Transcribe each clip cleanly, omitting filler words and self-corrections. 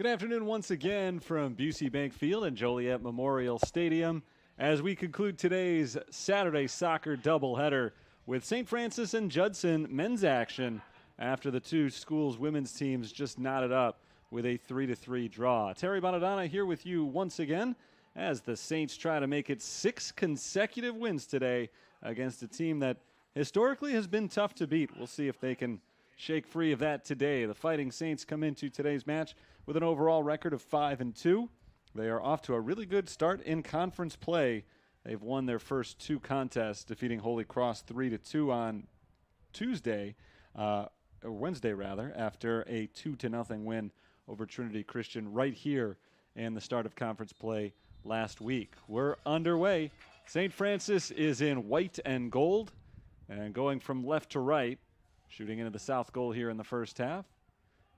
Good afternoon once again from Busey Bank Field and Joliet Memorial Stadium as we conclude today's Saturday soccer doubleheader with St. Francis and Judson men's action after the two schools' women's teams just knotted up with a 3-3 draw. Terry Bonadonna here with you once again as the Saints try to make it 6 consecutive wins today against a team that historically has been tough to beat. We'll see if they can shake free of that today. The Fighting Saints come into today's match with an overall record of 5-2. They are off to a really good start in conference play. They've won their first 2 contests, defeating Holy Cross 3-2 on Tuesday, or Wednesday rather, after a 2-0 win over Trinity Christian right here in the start of conference play last week. We're underway. St. Francis is in white and gold and going from left to right, shooting into the south goal here in the first half.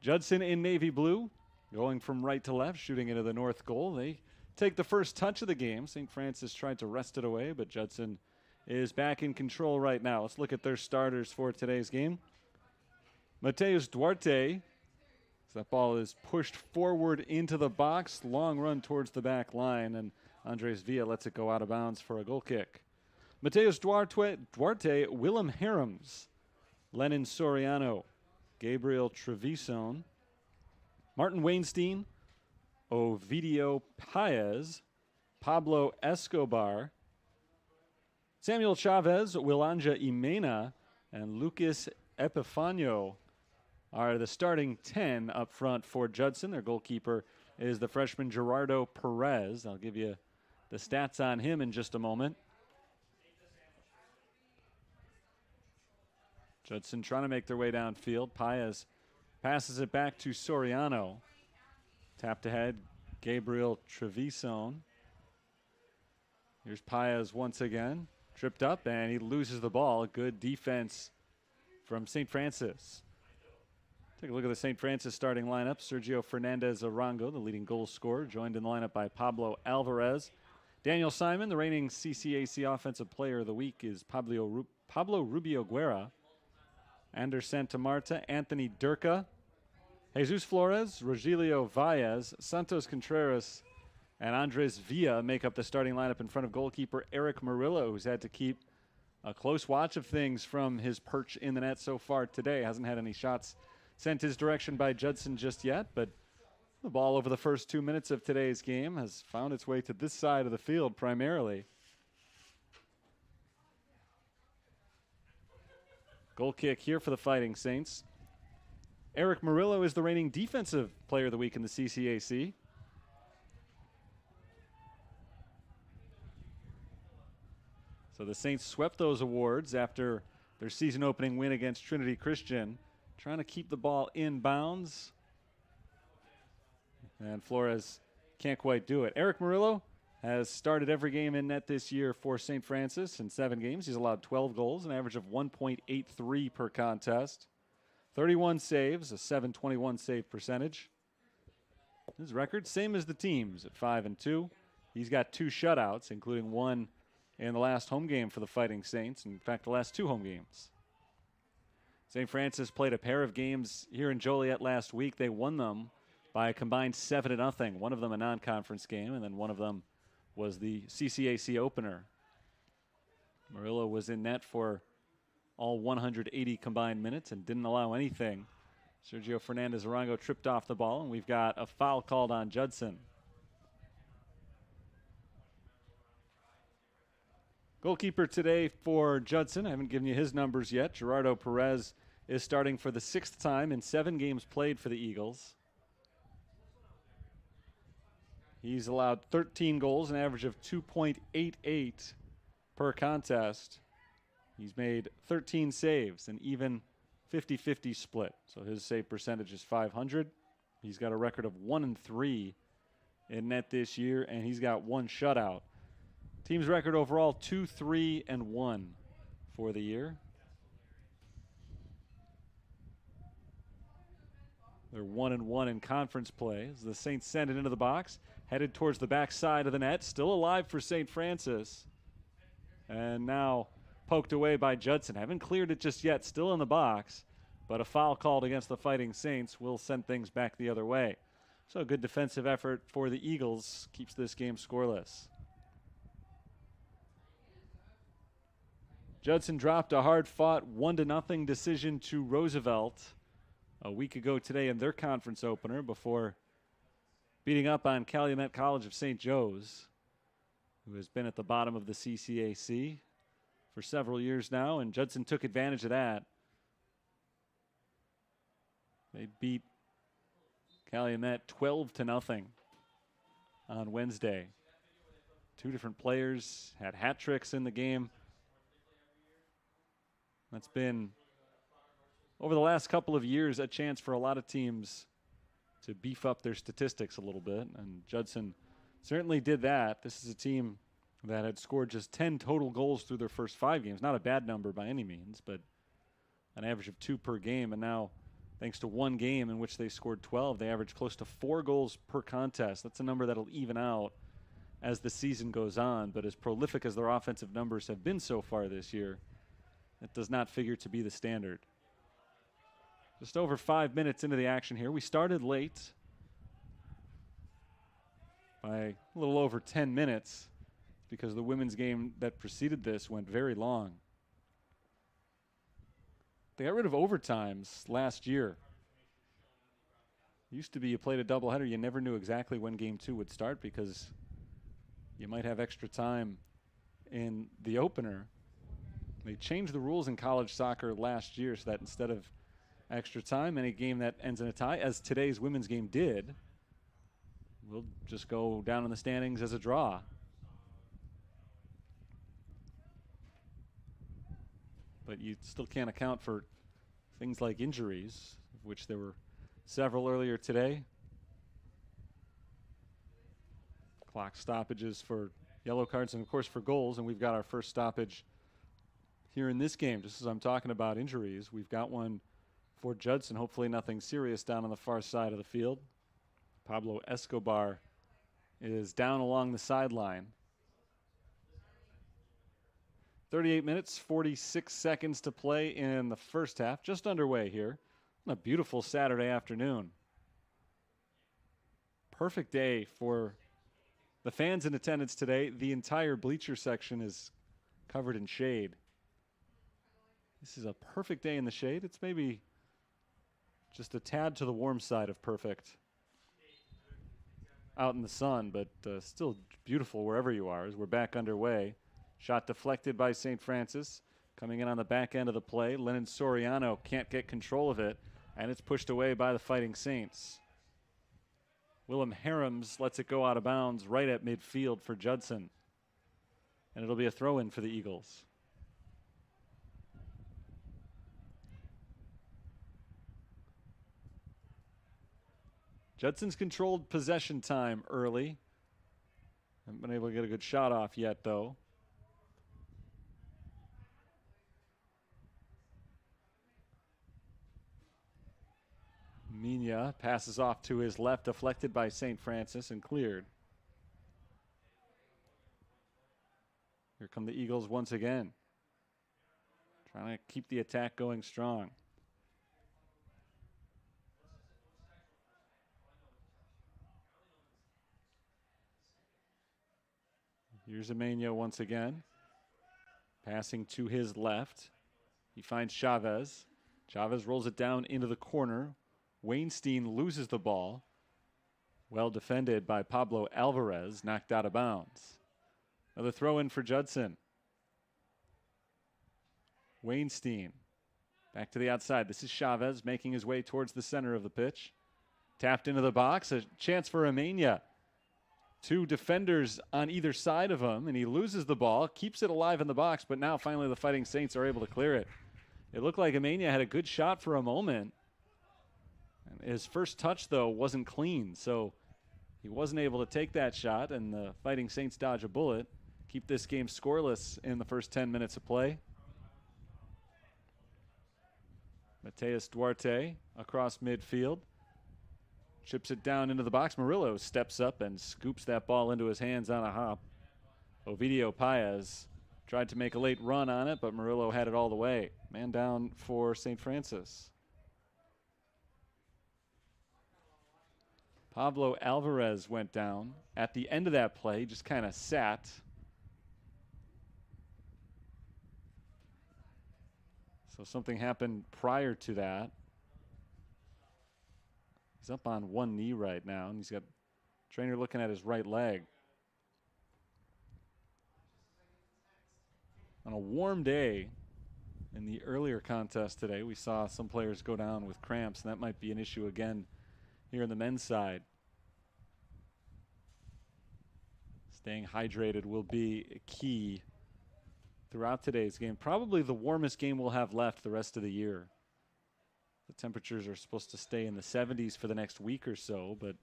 Judson in navy blue, going from right to left, shooting into the north goal. They take the first touch of the game. St. Francis tried to wrest it away, but Judson is back in control right now. Let's look at their starters for today's game. Mateus Duarte, that ball is pushed forward into the box, long run towards the back line, and Andres Villa lets it go out of bounds for a goal kick. Mateus Duarte, Willem Harams, Lennon Soriano, Gabriel Trevisan, Martin Weinstein, Ovidio Paez, Pablo Escobar, Samuel Chavez, Willanja Imena, and Lucas Epifanio are the starting 10 up front for Judson. Their goalkeeper is the freshman Gerardo Perez. I'll give you the stats on him in just a moment. Judson trying to make their way downfield. Paez passes it back to Soriano. Tapped ahead, Gabriel Trevisan. Here's Paez once again. Tripped up, and he loses the ball. Good defense from St. Francis. Take a look at the St. Francis starting lineup. Sergio Fernandez Arango, the leading goal scorer, joined in the lineup by Pablo Alvarez. Daniel Simon, the reigning CCAC Offensive Player of the Week, is Pablo Rubio Guerra. Ander Santa Marta, Anthony Durka, Jesus Flores, Rogelio Valles, Santos Contreras, and Andres Villa make up the starting lineup in front of goalkeeper Eric Murillo, who's had to keep a close watch of things from his perch in the net so far today. Hasn't had any shots sent his direction by Judson just yet, but the ball over the first 2 minutes of today's game has found its way to this side of the field primarily. Goal kick here for the Fighting Saints. Eric Murillo is the reigning Defensive Player of the Week in the CCAC. So the Saints swept those awards after their season opening win against Trinity Christian, trying to keep the ball in bounds. And Flores can't quite do it. Eric Murillo has started every game in net this year for St. Francis in 7 games. He's allowed 12 goals, an average of 1.83 per contest. 31 saves, a .721 save percentage. His record, same as the team's at 5-2. He's got 2 shutouts, including one in the last home game for the Fighting Saints. In fact, the last 2 home games. St. Francis played a pair of games here in Joliet last week. They won them by a combined 7-0. One of them a non-conference game, and then one of them was the CCAC opener. Murillo was in net for all 180 combined minutes and didn't allow anything. Sergio Fernandez Arango tripped off the ball, and we've got a foul called on Judson. Goalkeeper today for Judson, I haven't given you his numbers yet. Gerardo Perez is starting for the 6th time in 7 games played for the Eagles. He's allowed 13 goals, an average of 2.88 per contest. He's made 13 saves, an even 50-50 split. So his save percentage is .500. He's got a record of 1-3 in net this year, and he's got 1 shutout. Team's record overall, 2-3-1 for the year. They're 1-1 in conference play as the Saints send it into the box, headed towards the back side of the net. Still alive for St. Francis. And now poked away by Judson. Haven't cleared it just yet, still in the box, but a foul called against the Fighting Saints will send things back the other way. So a good defensive effort for the Eagles keeps this game scoreless. Judson dropped a hard-fought 1-0 decision to Roosevelt a week ago today in their conference opener before beating up on Calumet College of St. Joe's, who has been at the bottom of the CCAC for several years now, and Judson took advantage of that. They beat Calumet 12-0 on Wednesday. Two different players had hat tricks in the game. That's been, over the last couple of years, a chance for a lot of teams to beef up their statistics a little bit, and Judson certainly did that. This is a team that had scored just 10 total goals through their first 5 games. Not a bad number by any means, but an average of 2 per game, and now thanks to one game in which they scored 12, they average close to 4 goals per contest. That's a number that'll even out as the season goes on, but as prolific as their offensive numbers have been so far this year, it does not figure to be the standard. Just over 5 minutes into the action here. We started late by a little over 10 minutes because the women's game that preceded this went very long. They got rid of overtimes last year. Used to be you played a doubleheader, you never knew exactly when game 2 would start because you might have extra time in the opener. They changed the rules in college soccer last year so that instead of extra time, any game that ends in a tie, as today's women's game did, will just go down in the standings as a draw. But you still can't account for things like injuries, of which there were several earlier today. Clock stoppages for yellow cards and, of course, for goals. And we've got our first stoppage here in this game. Just as I'm talking about injuries, we've got one for Judson. Hopefully nothing serious down on the far side of the field. Pablo Escobar is down along the sideline. 38 minutes, 46 seconds to play in the first half. Just underway here on a beautiful Saturday afternoon. Perfect day for the fans in attendance today. The entire bleacher section is covered in shade. This is a perfect day in the shade. It's maybe just a tad to the warm side of perfect out in the sun, but still beautiful wherever you are as we're back underway. Shot deflected by St. Francis. Coming in on the back end of the play. Lennon Soriano can't get control of it, and it's pushed away by the Fighting Saints. Willem Harams lets it go out of bounds right at midfield for Judson. And it'll be a throw-in for the Eagles. Judson's controlled possession time early. Haven't been able to get a good shot off yet, though. Mina passes off to his left, deflected by St. Francis and cleared. Here come the Eagles once again. Trying to keep the attack going strong. Here's Amenia once again. Passing to his left. He finds Chavez. Chavez rolls it down into the corner. Weinstein loses the ball. Well defended by Pablo Alvarez, knocked out of bounds. Another throw in for Judson. Weinstein back to the outside. This is Chavez making his way towards the center of the pitch. Tapped into the box, a chance for Amenia. 2 defenders on either side of him, and he loses the ball, keeps it alive in the box, but now finally the Fighting Saints are able to clear it. It looked like Amenia had a good shot for a moment. His first touch, though, wasn't clean, so he wasn't able to take that shot, and the Fighting Saints dodge a bullet. Keep this game scoreless in the first 10 minutes of play. Mateus Duarte across midfield. Chips it down into the box. Murillo steps up and scoops that ball into his hands on a hop. Ovidio Paez tried to make a late run on it, but Murillo had it all the way. Man down for St. Francis. Pablo Alvarez went down at the end of that play, just kind of sat. So something happened prior to that. He's up on one knee right now, and he's got trainer looking at his right leg. On a warm day in the earlier contest today, we saw some players go down with cramps, and that might be an issue again here on the men's side. Staying hydrated will be key throughout today's game. Probably the warmest game we'll have left the rest of the year. The temperatures are supposed to stay in the 70s for the next week or so, but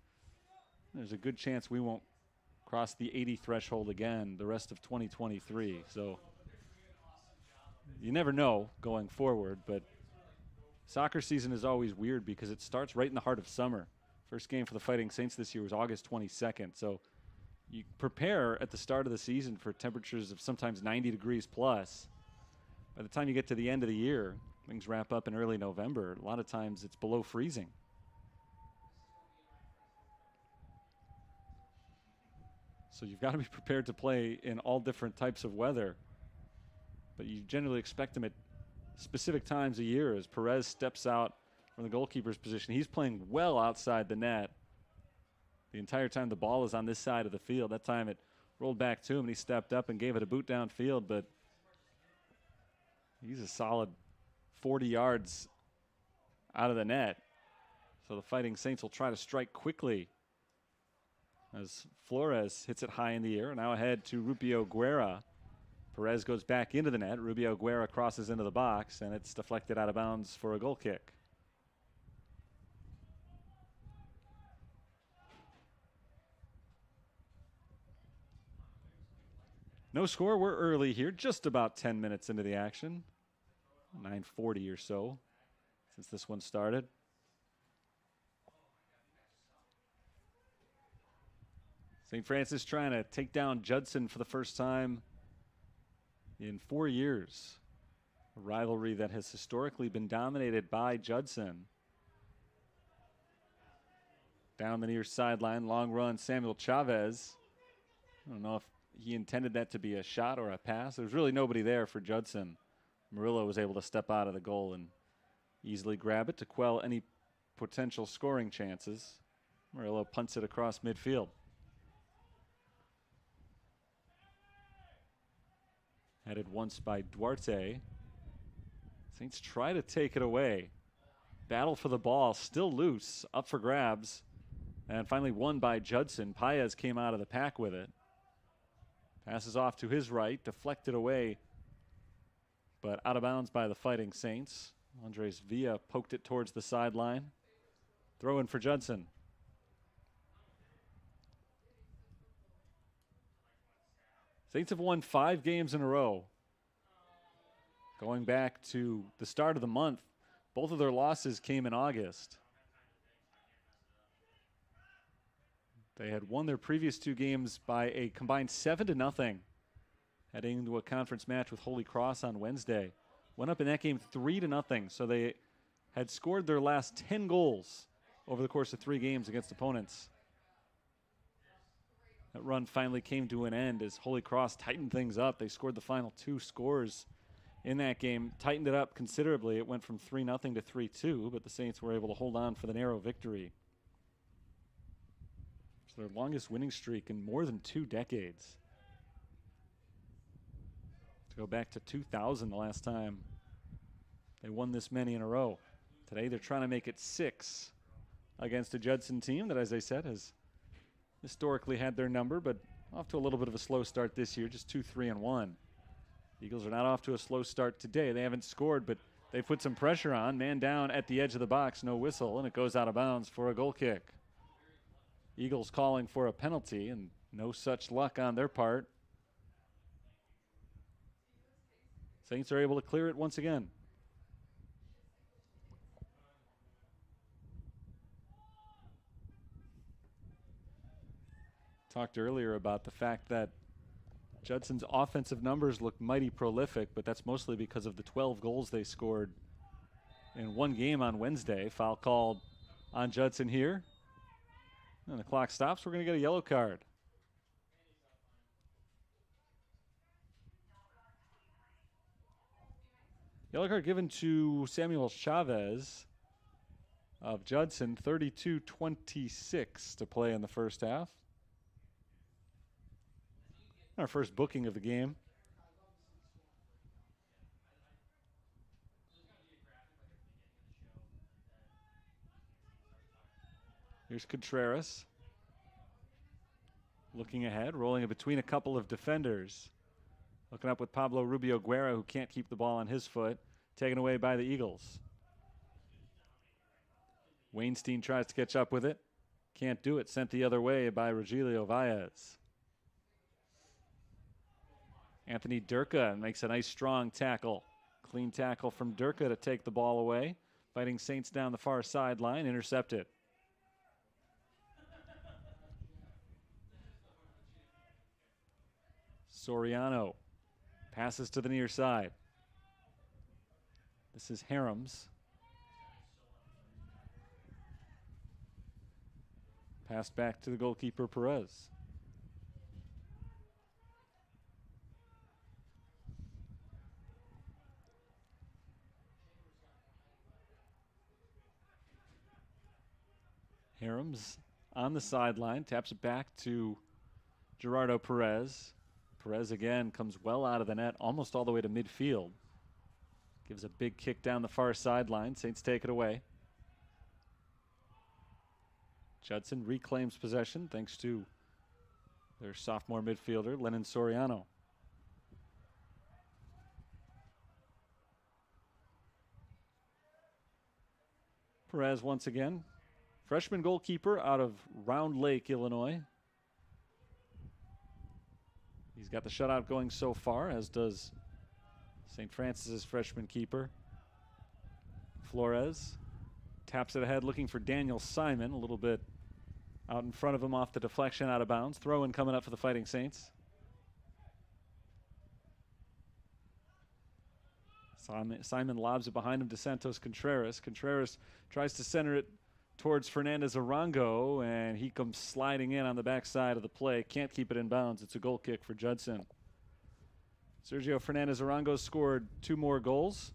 there's a good chance we won't cross the 80 threshold again the rest of 2023. So you never know going forward, but soccer season is always weird because it starts right in the heart of summer. First game for the Fighting Saints this year was August 22nd. So you prepare at the start of the season for temperatures of sometimes 90 degrees plus. By the time you get to the end of the year, things wrap up in early November. A lot of times it's below freezing. So you've got to be prepared to play in all different types of weather. But you generally expect them at specific times a year. As Perez steps out from the goalkeeper's position, he's playing well outside the net the entire time the ball is on this side of the field. That time it rolled back to him, and he stepped up and gave it a boot downfield, but he's a solid 40 yards out of the net. So the Fighting Saints will try to strike quickly as Flores hits it high in the air. Now ahead to Rubio Guerra. Perez goes back into the net. Rubio Guerra crosses into the box, and it's deflected out of bounds for a goal kick. No score. We're early here, just about 10 minutes into the action. 9:40 or so since this one started. St. Francis trying to take down Judson for the first time in 4 years. A rivalry that has historically been dominated by Judson. Down the near sideline, long run, Samuel Chavez. I don't know if he intended that to be a shot or a pass. There's really nobody there for Judson. Murillo was able to step out of the goal and easily grab it to quell any potential scoring chances. Murillo punts it across midfield. Headed once by Duarte. Saints try to take it away. Battle for the ball, still loose, up for grabs. And finally won by Judson. Paez came out of the pack with it. Passes off to his right, deflected away, but out of bounds by the Fighting Saints. Andres Villa poked it towards the sideline. Throw in for Judson. Saints have won 5 games in a row. Going back to the start of the month, both of their losses came in August. They had won their previous 2 games by a combined 7-0, heading into a conference match with Holy Cross on Wednesday. Went up in that game 3-0, so they had scored their last 10 goals over the course of 3 games against opponents. That run finally came to an end as Holy Cross tightened things up. They scored the final 2 scores in that game, tightened it up considerably. It went from 3-0 to 3-2, but the Saints were able to hold on for the narrow victory. It's their longest winning streak in more than 2 decades. To go back to 2000, the last time they won this many in a row. Today they're trying to make it 6 against a Judson team that, as I said, has historically had their number, but off to a little bit of a slow start this year, just 2-3-1. Eagles are not off to a slow start today. They haven't scored, but they've put some pressure on. Man down at the edge of the box, no whistle, and it goes out of bounds for a goal kick. Eagles calling for a penalty, and no such luck on their part. Saints are able to clear it once again. Talked earlier about the fact that Judson's offensive numbers look mighty prolific, but that's mostly because of the 12 goals they scored in one game on Wednesday. Foul called on Judson here. And the clock stops. We're going to get a yellow card. Yellow card given to Samuel Chavez of Judson, 32-26 to play in the first half. Our first booking of the game. Here's Contreras. Looking ahead, rolling it between a couple of defenders. Looking up with Pablo Rubio Guerra, who can't keep the ball on his foot. Taken away by the Eagles. Weinstein tries to catch up with it. Can't do it. Sent the other way by Rogelio Valles. Anthony Durka makes a nice strong tackle. Clean tackle from Durka to take the ball away. Fighting Saints down the far sideline. Intercepted. Soriano passes to the near side. This is Harums. Pass back to the goalkeeper, Perez. Harums on the sideline, taps it back to Gerardo Perez. Perez again comes well out of the net, almost all the way to midfield. Gives a big kick down the far sideline. Saints take it away. Judson reclaims possession thanks to their sophomore midfielder, Lennon Soriano. Perez once again. Freshman goalkeeper out of Round Lake, Illinois. He's got the shutout going so far, as does St. Francis's freshman keeper. Flores taps it ahead, looking for Daniel Simon, a little bit out in front of him off the deflection, out of bounds. Throw-in coming up for the Fighting Saints. Simon lobs it behind him to Santos Contreras. Contreras tries to center it towards Fernandez Arango, and he comes sliding in on the backside of the play. Can't keep it in bounds. It's a goal kick for Judson. Sergio Fernandez Arango scored 2 more goals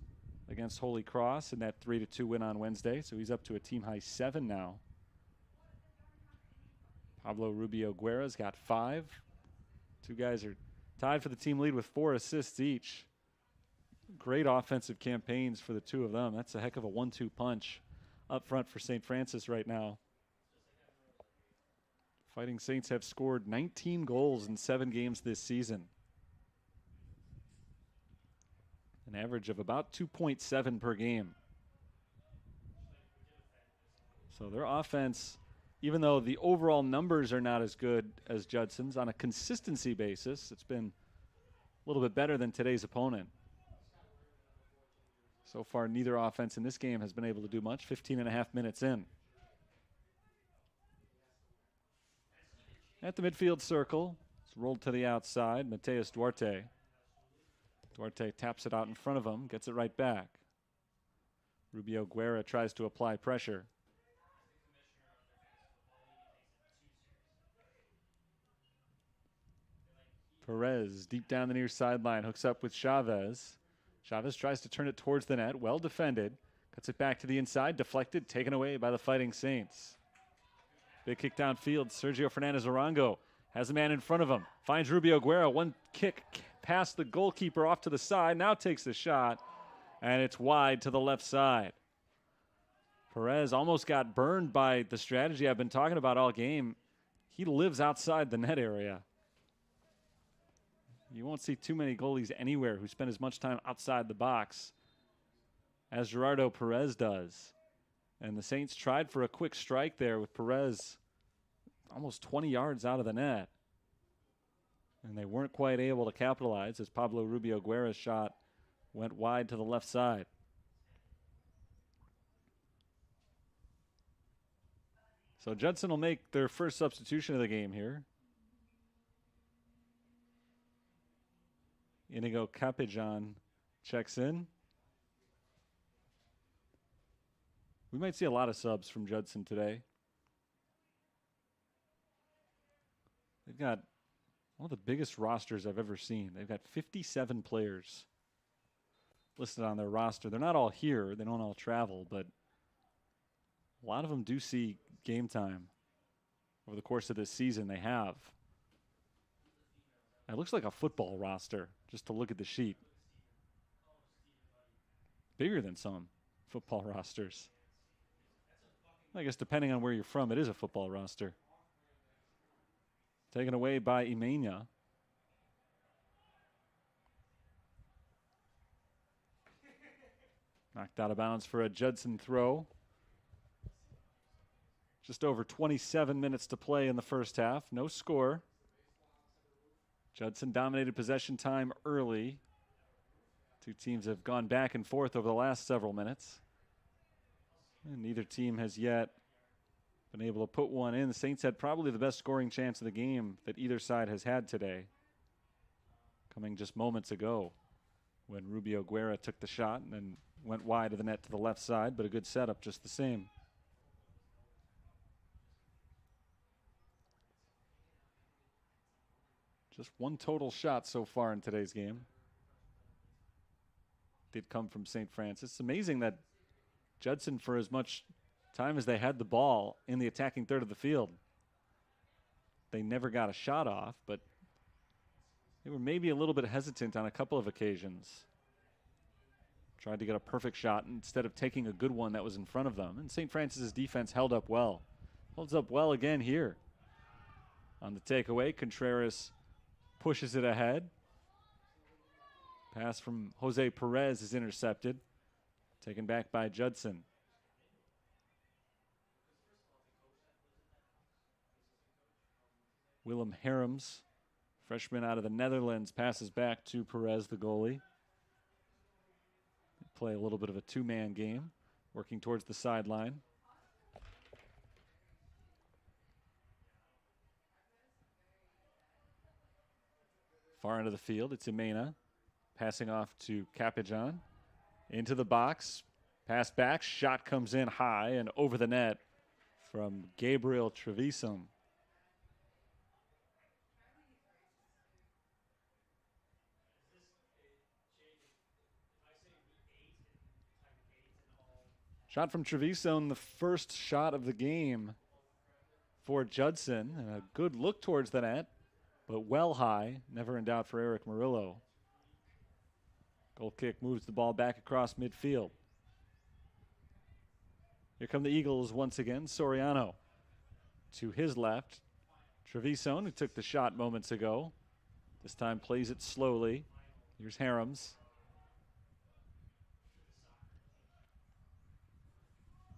against Holy Cross in that 3-2 win on Wednesday, so he's up to a team-high 7 now. Pablo Rubio Guerra's got 5. 2 guys are tied for the team lead with 4 assists each. Great offensive campaigns for the 2 of them. That's a heck of a 1-2 punch up front for St. Francis right now. Fighting Saints have scored 19 goals in 7 games this season. An average of about 2.7 per game. So their offense, even though the overall numbers are not as good as Judson's, on a consistency basis, it's been a little bit better than today's opponent. So far, neither offense in this game has been able to do much. 15.5 minutes in. At the midfield circle, it's rolled to the outside. Mateus Duarte. Duarte taps it out in front of him, gets it right back. Rubio Guerra tries to apply pressure. Perez deep down the near sideline, hooks up with Chavez. Chavez tries to turn it towards the net. Well defended. Cuts it back to the inside. Deflected. Taken away by the Fighting Saints. Big kick downfield. Sergio Fernandez Arango has a man in front of him. Finds Rubio Guerra. One kick past the goalkeeper off to the side. Now takes the shot. And it's wide to the left side. Perez almost got burned by the strategy I've been talking about all game. He lives outside the net area. You won't see too many goalies anywhere who spend as much time outside the box as Gerardo Perez does. And the Saints tried for a quick strike there with Perez almost 20 yards out of the net. And they weren't quite able to capitalize as Pablo Rubio Guerra's shot went wide to the left side. So Judson will make their first substitution of the game here. Inigo Capejan checks in. We might see a lot of subs from Judson today. They've got one of the biggest rosters I've ever seen. They've got 57 players listed on their roster. They're not all here. They don't all travel, but a lot of them do see game time over the course of this season. They have. It looks like a football roster just to look at the sheet. Bigger than some football rosters. I guess depending on where you're from, it is a football roster. Taken away by Imena. Knocked out of bounds for a Judson throw. Just over 27 minutes to play in the first half. No score. Judson dominated possession time early. Two teams have gone back and forth over the last several minutes. And neither team has yet been able to put one in. The Saints had probably the best scoring chance of the game that either side has had today, coming just moments ago when Rubio Guerra took the shot and then went wide of the net to the left side, but a good setup just the same. Just one total shot so far in today's game. Did come from St. Francis. It's amazing that Judson, for as much time as they had the ball in the attacking third of the field, they never got a shot off, but they were maybe a little bit hesitant on a couple of occasions. Tried to get a perfect shot instead of taking a good one that was in front of them. And St. Francis's defense held up well. Holds up well again here. On the takeaway, Contreras pushes it ahead. Pass from Jose Perez is intercepted. Taken back by Judson. Willem Harms, freshman out of the Netherlands, passes back to Perez, the goalie. They play a little bit of a two-man game, working towards the sideline. Far into the field, it's Imena. Passing off to Capijan. Into the box. Pass back. Shot comes in high and over the net from Gabriel Trevisan. Shot from Trevisan, the first shot of the game for Judson. And a good look towards the net, but well high. Never in doubt for Eric Murillo. Goal kick moves the ball back across midfield. Here come the Eagles once again. Soriano to his left. Trevisan, who took the shot moments ago, this time plays it slowly. Here's Harms.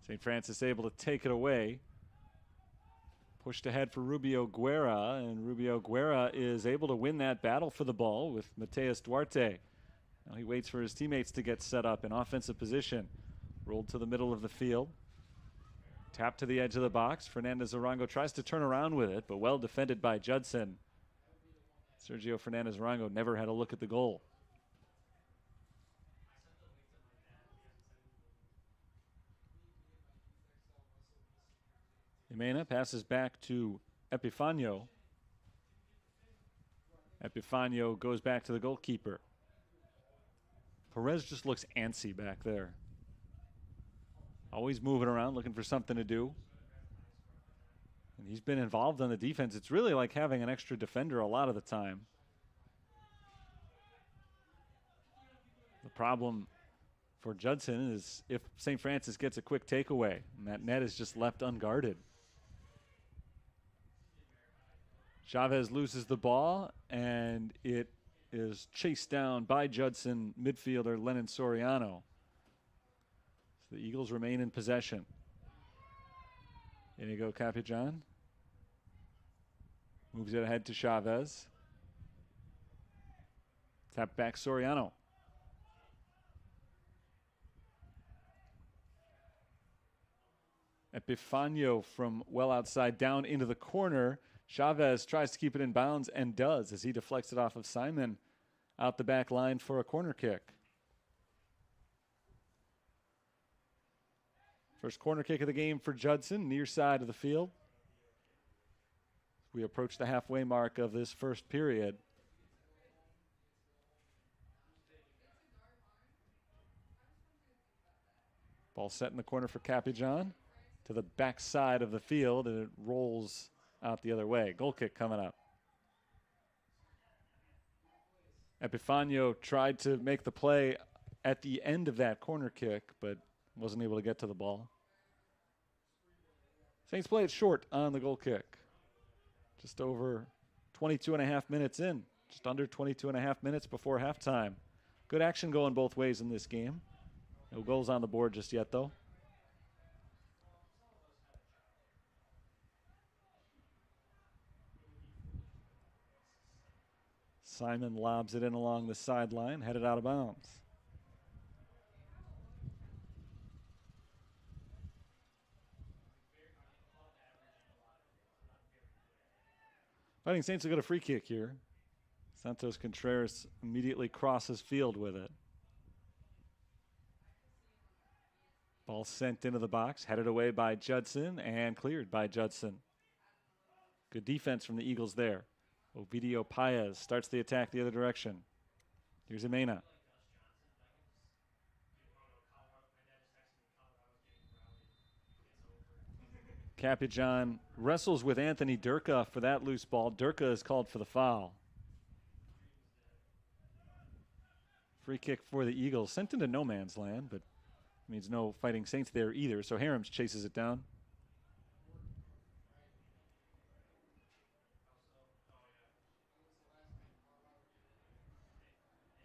St. Francis able to take it away. Pushed ahead for Rubio Guerra, and Rubio Guerra is able to win that battle for the ball with Mateus Duarte. Now he waits for his teammates to get set up in offensive position. Rolled to the middle of the field. Tap to the edge of the box. Fernandez Arango tries to turn around with it, but well defended by Judson. Sergio Fernandez Arango never had a look at the goal. Imena passes back to Epifanio. Epifanio goes back to the goalkeeper. Perez just looks antsy back there. Always moving around, looking for something to do. And he's been involved on the defense. It's really like having an extra defender a lot of the time. The problem for Judson is if St. Francis gets a quick takeaway, and that net is just left unguarded. Chavez loses the ball, and it is chased down by Judson midfielder Lennon Soriano. So the Eagles remain in possession. Inigo Capijan moves it ahead to Chavez. Tap back Soriano. Epifanio from well outside down into the corner. Chavez tries to keep it in bounds and does as he deflects it off of Simon out the back line for a corner kick. First corner kick of the game for Judson, near side of the field. we approach the halfway mark of this first period. Ball set in the corner for Capijan to the back side of the field, and it rolls out the other way. Goal kick coming up. Epifanio tried to make the play at the end of that corner kick, but wasn't able to get to the ball. Saints play it short on the goal kick. Just over 22 and a half minutes in. Just under 22 and a half minutes before halftime. Good action going both ways in this game. No goals on the board just yet, though. Simon lobs it in along the sideline, headed out of bounds. Fighting Saints will get a free kick here. Santos Contreras immediately crosses field with it. Ball sent into the box, headed away by Judson, and cleared by Judson. Good defense from the Eagles there. Ovidio Paez starts the attack the other direction. Here's Imena. Capijan wrestles with Anthony Durka for that loose ball. Durka is called for the foul. Free kick for the Eagles. Sent into no man's land, but means no Fighting Saints there either, so Harams chases it down.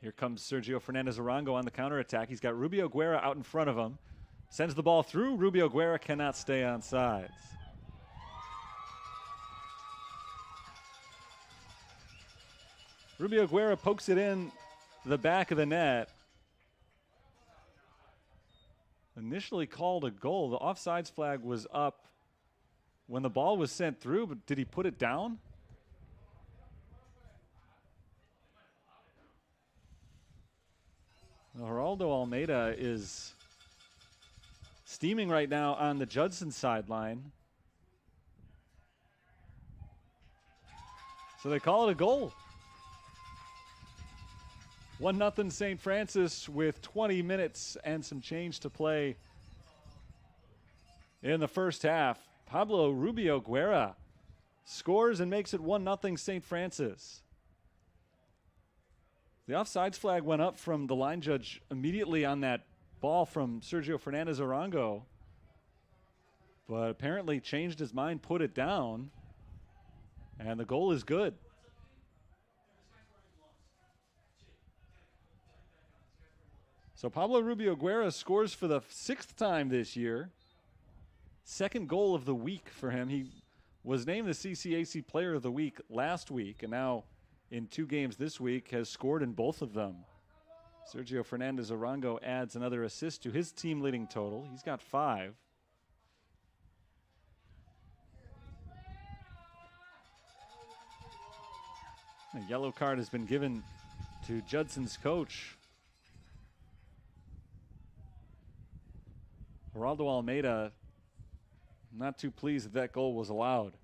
Here comes Sergio Fernandez-Arango on the counterattack. He's got Rubio Guerra out in front of him. Sends the ball through. Rubio Guerra cannot stay on sides. Rubio Guerra pokes it in the back of the net. Initially called a goal. The offsides flag was up when the ball was sent through, but did he put it down? Geraldo Almeida is steaming right now on the Judson sideline. So they call it a goal. 1-0 St. Francis with 20 minutes and some change to play in the first half. Pablo Rubio Guerra scores and makes it 1-0 St. Francis. The offsides flag went up from the line judge immediately on that ball from Sergio Fernandez-Arango, but apparently changed his mind, put it down, and the goal is good. So Pablo Rubio Guerra scores for the 6th time this year. Second goal of the week for him. He was named the CCAC Player of the Week last week, and now in 2 games this week has scored in both of them. Sergio Fernandez-Arango adds another assist to his team-leading total. He's got 5. A yellow card has been given to Judson's coach. Geraldo Almeida not too pleased that that goal was allowed.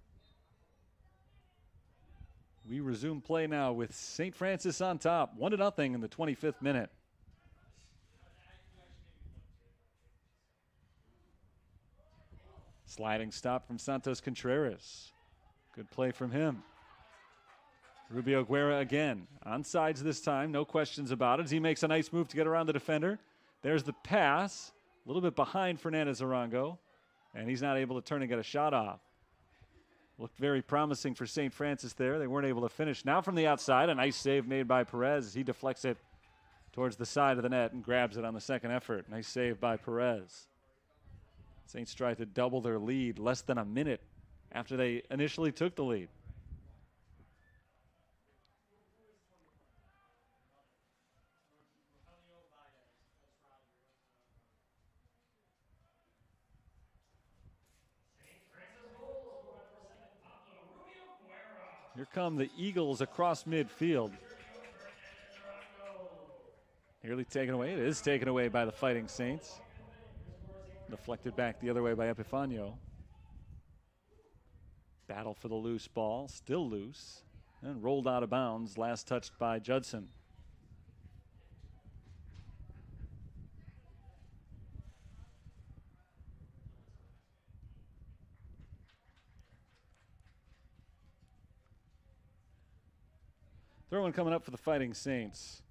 We resume play now with St. Francis on top, 1-0 in the 25th minute. Sliding stop from Santos Contreras. Good play from him. Rubio Guerra again, on sides this time, no questions about it. As he makes a nice move to get around the defender. There's the pass, a little bit behind Fernandez-Arango, and he's not able to turn and get a shot off. Looked very promising for St. Francis there. They weren't able to finish. Now from the outside, a nice save made by Perez as he deflects it towards the side of the net and grabs it on the second effort. Nice save by Perez. Saints tried to double their lead less than a minute after they initially took the lead. Here come the Eagles across midfield. Nearly taken away. It is taken away by the Fighting Saints. Deflected back the other way by Epifanio. Battle for the loose ball, still loose, and rolled out of bounds, last touched by Judson. Throw-in coming up for the Fighting Saints.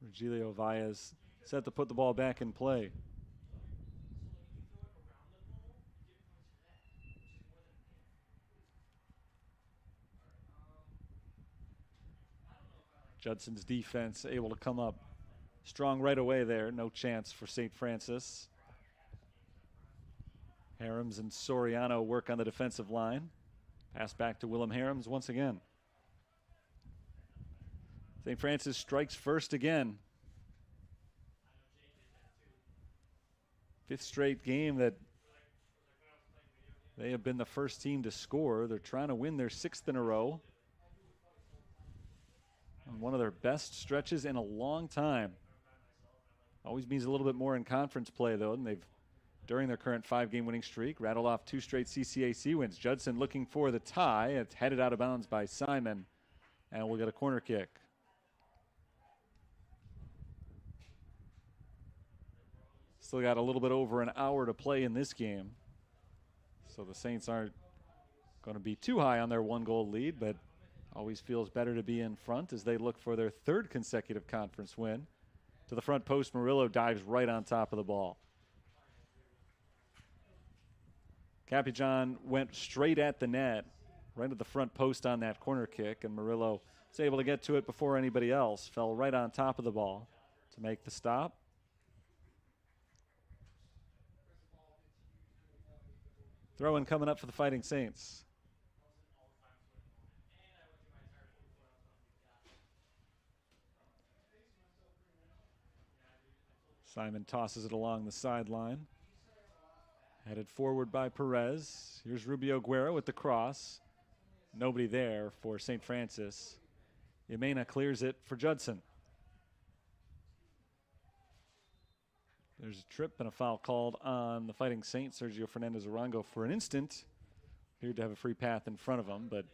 Virgilio Valles set to put the ball back in play. Judson's defense able to come up strong right away there. No chance for St. Francis. Harams and Soriano work on the defensive line. Pass back to Willem Harams once again. St. Francis strikes first again. Fifth straight game that they have been the first team to score. They're trying to win their sixth in a row. On one of their best stretches in a long time. Always means a little bit more in conference play, though, and they've, during their current 5-game winning streak, rattled off 2 straight CCAC wins. Judson looking for the tie. It's headed out of bounds by Simon, and we'll get a corner kick. Still got a little bit over an hour to play in this game, so the Saints aren't going to be too high on their 1-goal lead, but always feels better to be in front as they look for their 3rd consecutive conference win. To the front post, Murillo dives right on top of the ball. Capijan went straight at the net, right at the front post on that corner kick, and Murillo was able to get to it before anybody else. Fell right on top of the ball to make the stop. Throw-in coming up for the Fighting Saints. Simon tosses it along the sideline. Headed forward by Perez. Here's Rubio Guerra with the cross. Nobody there for St. Francis. Yemena clears it for Judson. There's a trip and a foul called on the Fighting Saints. Sergio Fernandez-Arango for an instant appeared to have a free path in front of him, but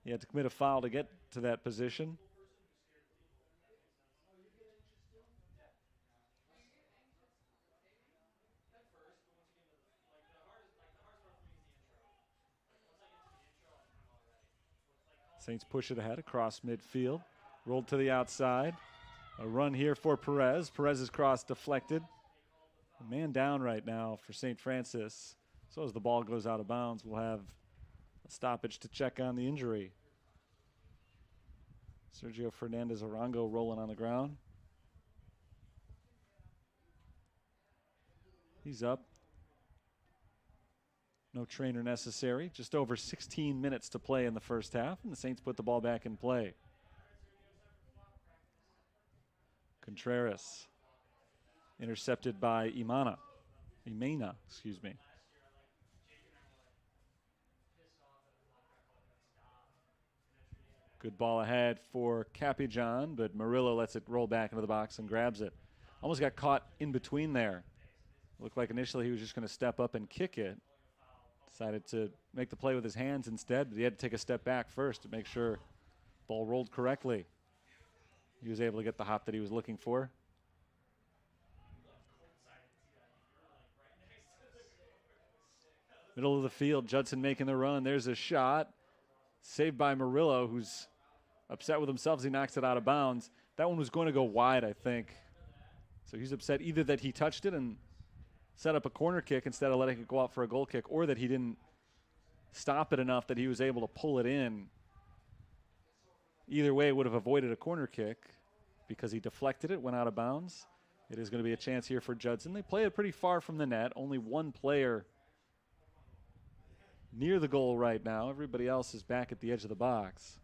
he had to commit a foul to get to that position. Saints push it ahead across midfield. Rolled to the outside. A run here for Perez. Perez's cross deflected. A man down right now for St. Francis. So as the ball goes out of bounds, we'll have a stoppage to check on the injury. Sergio Fernandez-Arango rolling on the ground. He's up. No trainer necessary. Just over 16 minutes to play in the first half, and the Saints put the ball back in play. Contreras intercepted by Imena, excuse me. Good ball ahead for Capijan, but Murillo lets it roll back into the box and grabs it. Almost got caught in between there. Looked like initially he was just going to step up and kick it. Decided to make the play with his hands instead, but he had to take a step back first to make sure the ball rolled correctly. He was able to get the hop that he was looking for. Middle of the field, Judson making the run. There's a shot. Saved by Murillo, who's upset with himself as he knocks it out of bounds. That one was going to go wide, I think. So he's upset either that he touched it and set up a corner kick instead of letting it go out for a goal kick, or that he didn't stop it enough that he was able to pull it in. Either way, would have avoided a corner kick because he deflected it, went out of bounds. It is going to be a chance here for Judson. They play it pretty far from the net. Only one player near the goal right now. Everybody else is back at the edge of the box.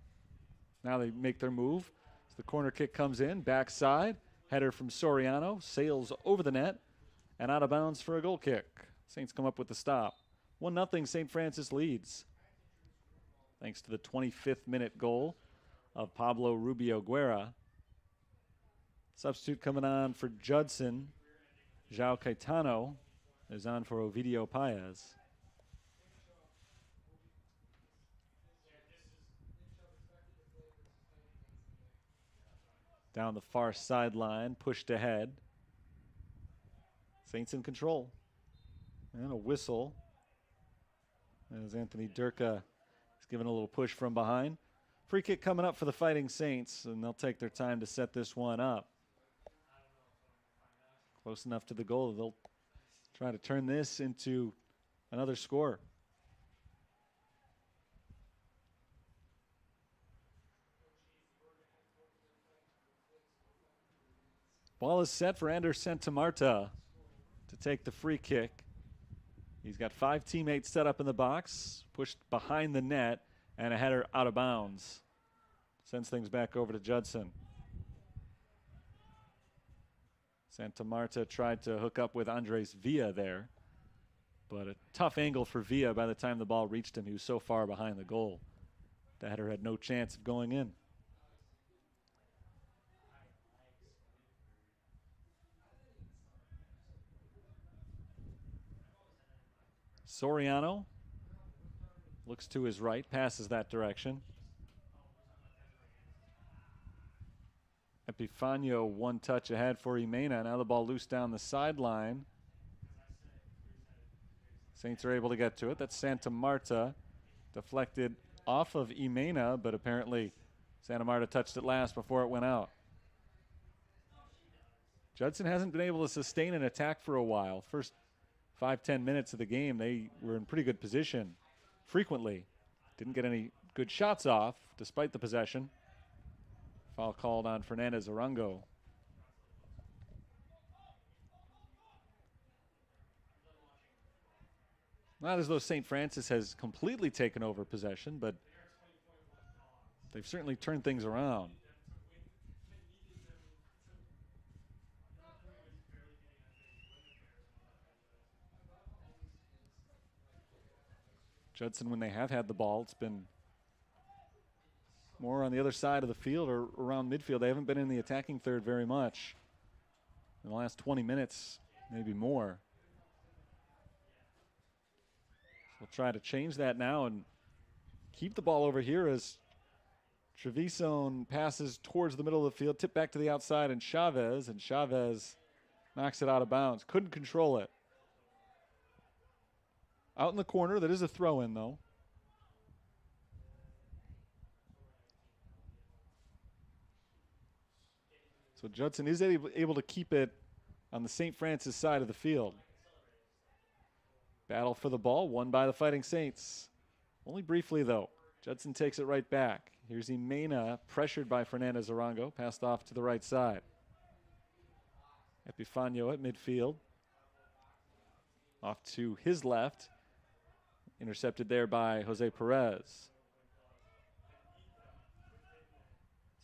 Now they make their move. So the corner kick comes in, backside. Header from Soriano, sails over the net, and out of bounds for a goal kick. Saints come up with the stop. 1-0 St. Francis leads. Thanks to the 25th minute goal of Pablo Rubio Guerra. Substitute coming on for Judson. João Caetano is on for Ovidio Paez. Down the far sideline, pushed ahead. Saints in control. And a whistle as Anthony Durka is giving a little push from behind. Free kick coming up for the Fighting Saints, and they'll take their time to set this one up. Close enough to the goal. They'll try to turn this into another score. Ball is set for Anders Santamarta to take the free kick. He's got 5 teammates set up in the box, pushed behind the net, and a header out of bounds. Sends things back over to Judson. Santamarta tried to hook up with Andres Villa there, but a tough angle for Villa by the time the ball reached him. He was so far behind the goal. The header had no chance of going in. Soriano looks to his right, passes that direction. Epifanio one touch ahead for Imena. Now the ball loose down the sideline. Saints are able to get to it. That's Santamarta. Deflected off of Imena, but apparently Santamarta touched it last before it went out. Judson hasn't been able to sustain an attack for a while. First 5-10 minutes of the game, they were in pretty good position frequently. Didn't get any good shots off despite the possession. Foul called on Fernandez Arango. Not as though St. Francis has completely taken over possession, but they've certainly turned things around. Judson, when they have had the ball, it's been more on the other side of the field or around midfield. They haven't been in the attacking third very much in the last 20 minutes, maybe more. We'll try to change that now and keep the ball over here as Trevisan passes towards the middle of the field, tip back to the outside, and Chavez knocks it out of bounds. Couldn't control it. Out in the corner, that is a throw-in, though. So Judson is able to keep it on the St. Francis side of the field. Battle for the ball, won by the Fighting Saints. Only briefly, though. Judson takes it right back. Here's Imena, pressured by Fernandez Arango, passed off to the right side. Epifanio at midfield. Off to his left. Intercepted there by Jose Perez.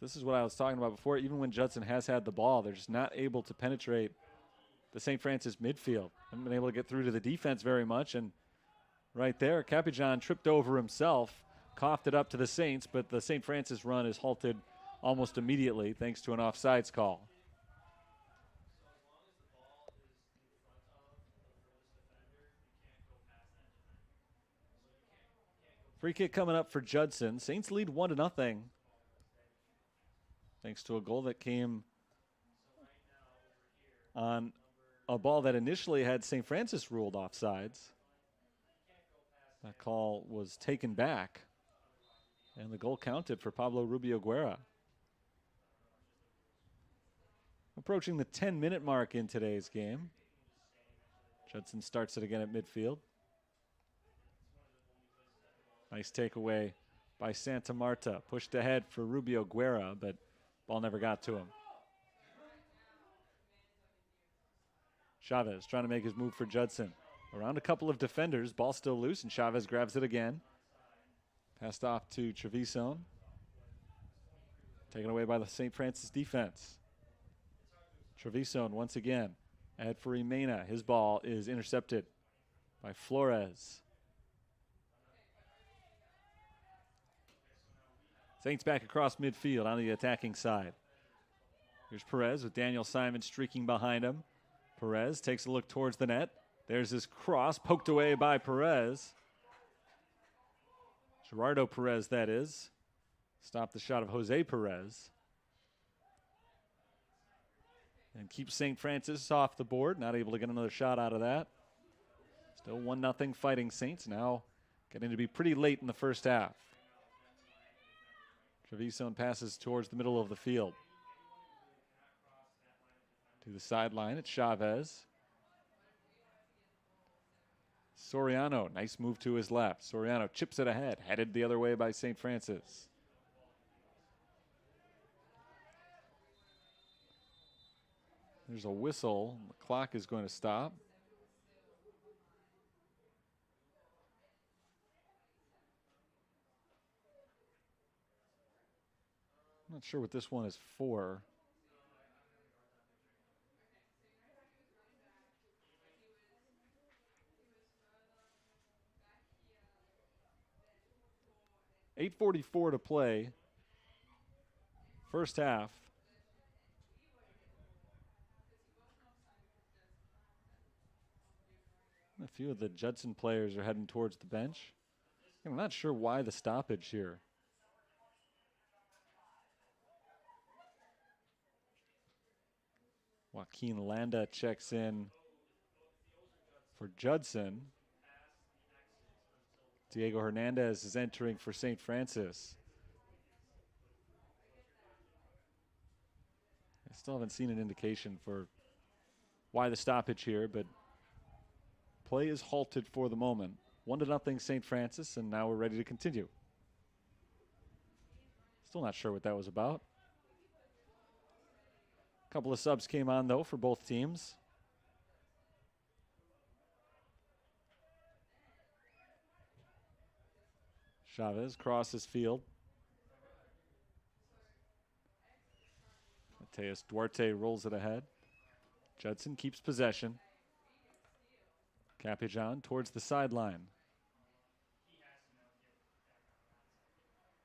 This is what I was talking about before. Even when Judson has had the ball, they're just not able to penetrate the St. Francis midfield. Haven't been able to get through to the defense very much. And right there, Capijan tripped over himself, coughed it up to the Saints, but the St. Francis run is halted almost immediately thanks to an offsides call. Free kick coming up for Judson. Saints lead 1-0. Thanks to a goal that came on a ball that initially had St. Francis ruled offsides. That call was taken back, and the goal counted for Pablo Rubio Guerra. Approaching the 10-minute mark in today's game. Judson starts it again at midfield. Nice takeaway by Santamarta. Pushed ahead for Rubio Guerra, but ball never got to him. Chavez trying to make his move for Judson. Around a couple of defenders, ball still loose, and Chavez grabs it again. Passed off to Trevisan. Taken away by the St. Francis defense. Trevisan once again. Ahead for Imena. His ball is intercepted by Flores. Saints back across midfield on the attacking side. Here's Perez with Daniel Simon streaking behind him. Perez takes a look towards the net. There's his cross, poked away by Perez. Gerardo Perez, that is. Stopped the shot of Jose Perez. And keeps St. Francis off the board. Not able to get another shot out of that. Still 1-0 Fighting Saints. Now getting to be pretty late in the first half. Treviso passes towards the middle of the field. To the sideline, it's Chavez. Soriano, nice move to his left. Soriano chips it ahead, headed the other way by St. Francis. There's a whistle. The clock is going to stop. I'm not sure what this one is for. .8:44 to play. First half. A few of the Judson players are heading towards the bench. I'm not sure why the stoppage here. Joaquin Landa checks in for Judson. Diego Hernandez is entering for St. Francis. I still haven't seen an indication for why the stoppage here, but play is halted for the moment. 1-0 St. Francis, and now we're ready to continue. Still not sure what that was about. A couple of subs came on, though, for both teams. Chavez crosses field. Mateus Duarte rolls it ahead. Judson keeps possession. Capijan towards the sideline.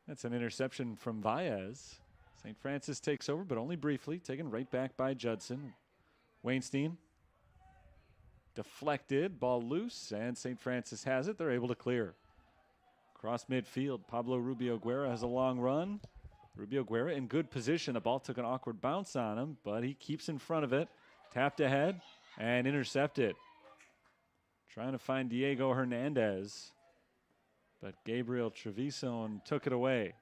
That's an interception from Baez. St. Francis takes over, but only briefly, taken right back by Judson. Wainstein deflected, ball loose, and St. Francis has it. They're able to clear. Cross midfield, Pablo Rubio Guerra has a long run. Rubio Guerra in good position. The ball took an awkward bounce on him, but he keeps in front of it. Tapped ahead and intercepted. Trying to find Diego Hernandez, but Gabriel Treviso took it away.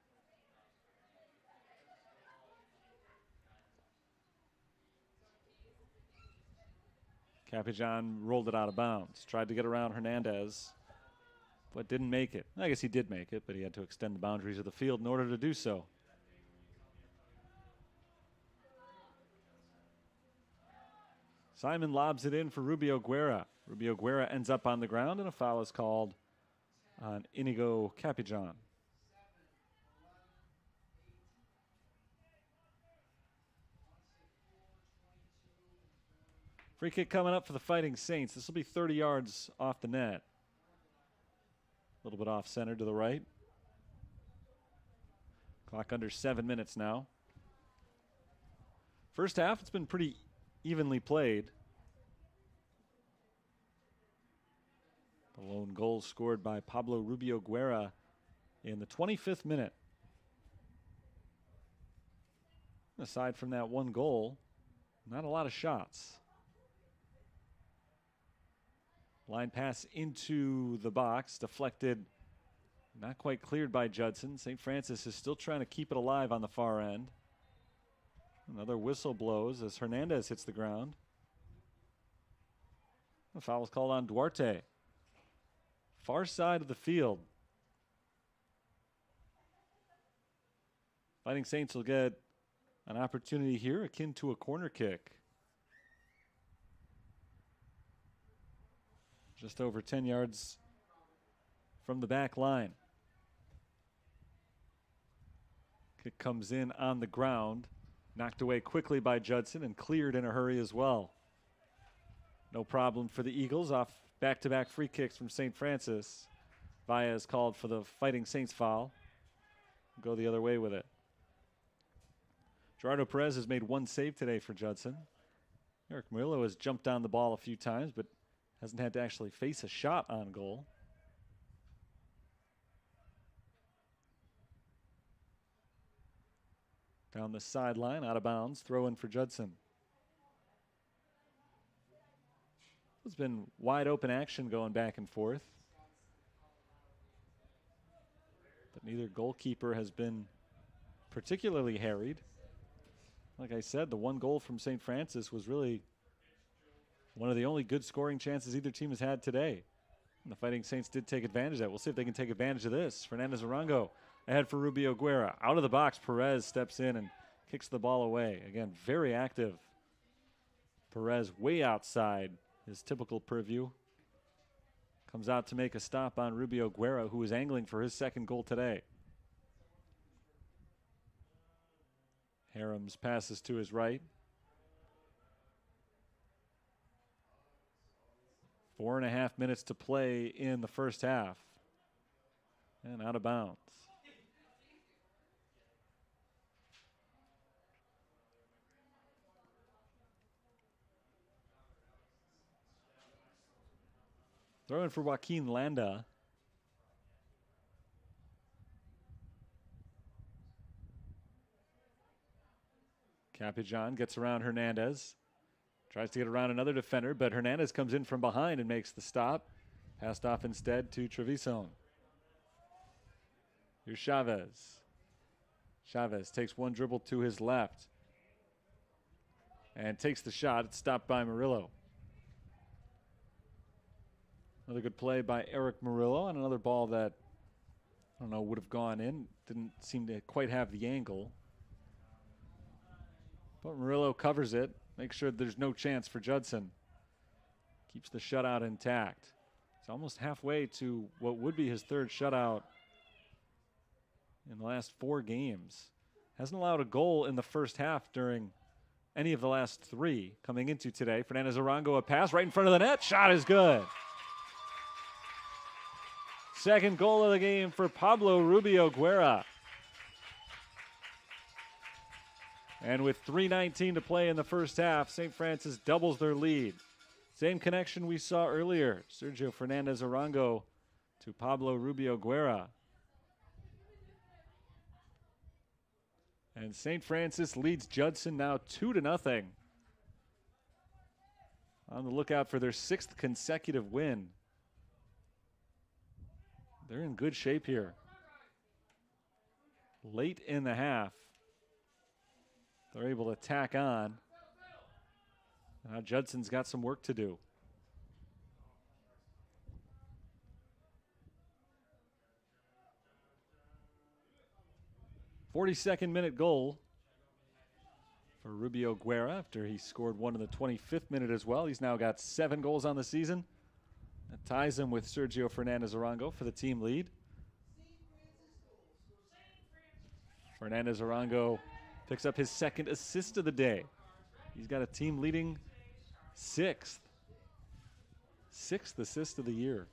Capijan rolled it out of bounds. Tried to get around Hernandez, but didn't make it. I guess he did make it, but he had to extend the boundaries of the field in order to do so. Simon lobs it in for Rubio Guerra. Rubio Guerra ends up on the ground, and a foul is called on Inigo Capijan. Free kick coming up for the Fighting Saints. This will be 30 yards off the net. A little bit off center to the right. Clock under 7 minutes now. First half, it's been pretty evenly played. The lone goal scored by Pablo Rubio Guerra in the 25th minute. Aside from that one goal, not a lot of shots. Line pass into the box, deflected, not quite cleared by Judson. St. Francis is still trying to keep it alive on the far end. Another whistle blows as Hernandez hits the ground. The foul is called on Duarte. Far side of the field. Fighting Saints will get an opportunity here akin to a corner kick. Just over 10 yards from the back line. Kick comes in on the ground. Knocked away quickly by Judson and cleared in a hurry as well. No problem for the Eagles off back-to-back free kicks from St. Francis. Baez called for the Fighting Saints foul. Go the other way with it. Gerardo Perez has made one save today for Judson. Eric Murillo has jumped on the ball a few times, but hasn't had to actually face a shot on goal. Down the sideline, out of bounds, throw in for Judson. It's been wide open action going back and forth, but neither goalkeeper has been particularly harried. Like I said, the one goal from St. Francis was really one of the only good scoring chances either team has had today. And the Fighting Saints did take advantage of that. We'll see if they can take advantage of this. Fernandez Arango ahead for Rubio Guerra. Out of the box, Perez steps in and kicks the ball away. Again, very active. Perez way outside his typical purview. Comes out to make a stop on Rubio Guerra, who is angling for his second goal today. Harams passes to his right. 4.5 minutes to play in the first half. And out of bounds. Throw in for Joaquin Landa. Capijan gets around Hernandez. Tries to get around another defender, but Hernandez comes in from behind and makes the stop. Passed off instead to Trevisan. Here's Chavez. Chavez takes one dribble to his left and takes the shot. It's stopped by Murillo. Another good play by Eric Murillo on another ball that, I don't know, would have gone in. Didn't seem to quite have the angle. But Murillo covers it, makes sure there's no chance for Judson. Keeps the shutout intact. It's almost halfway to what would be his third shutout in the last 4 games. Hasn't allowed a goal in the first half during any of the last 3 coming into today. Fernandez Arango, a pass right in front of the net. Shot is good. Second goal of the game for Pablo Rubio Guerra. And with 3:19 to play in the first half, St. Francis doubles their lead. Same connection we saw earlier. Sergio Fernandez Arango to Pablo Rubio Guerra. And St. Francis leads Judson now 2-0. On the lookout for their 6th consecutive win. They're in good shape here. Late in the half, they're able to tack on. Now Judson's got some work to do. '42nd-minute goal for Rubio Guerra after he scored one in the 25th minute as well. He's now got 7 goals on the season. That ties him with Sergio Fernandez Arango for the team lead. Fernandez Arango picks up his 2nd assist of the day. He's got a team leading 6th assist of the year.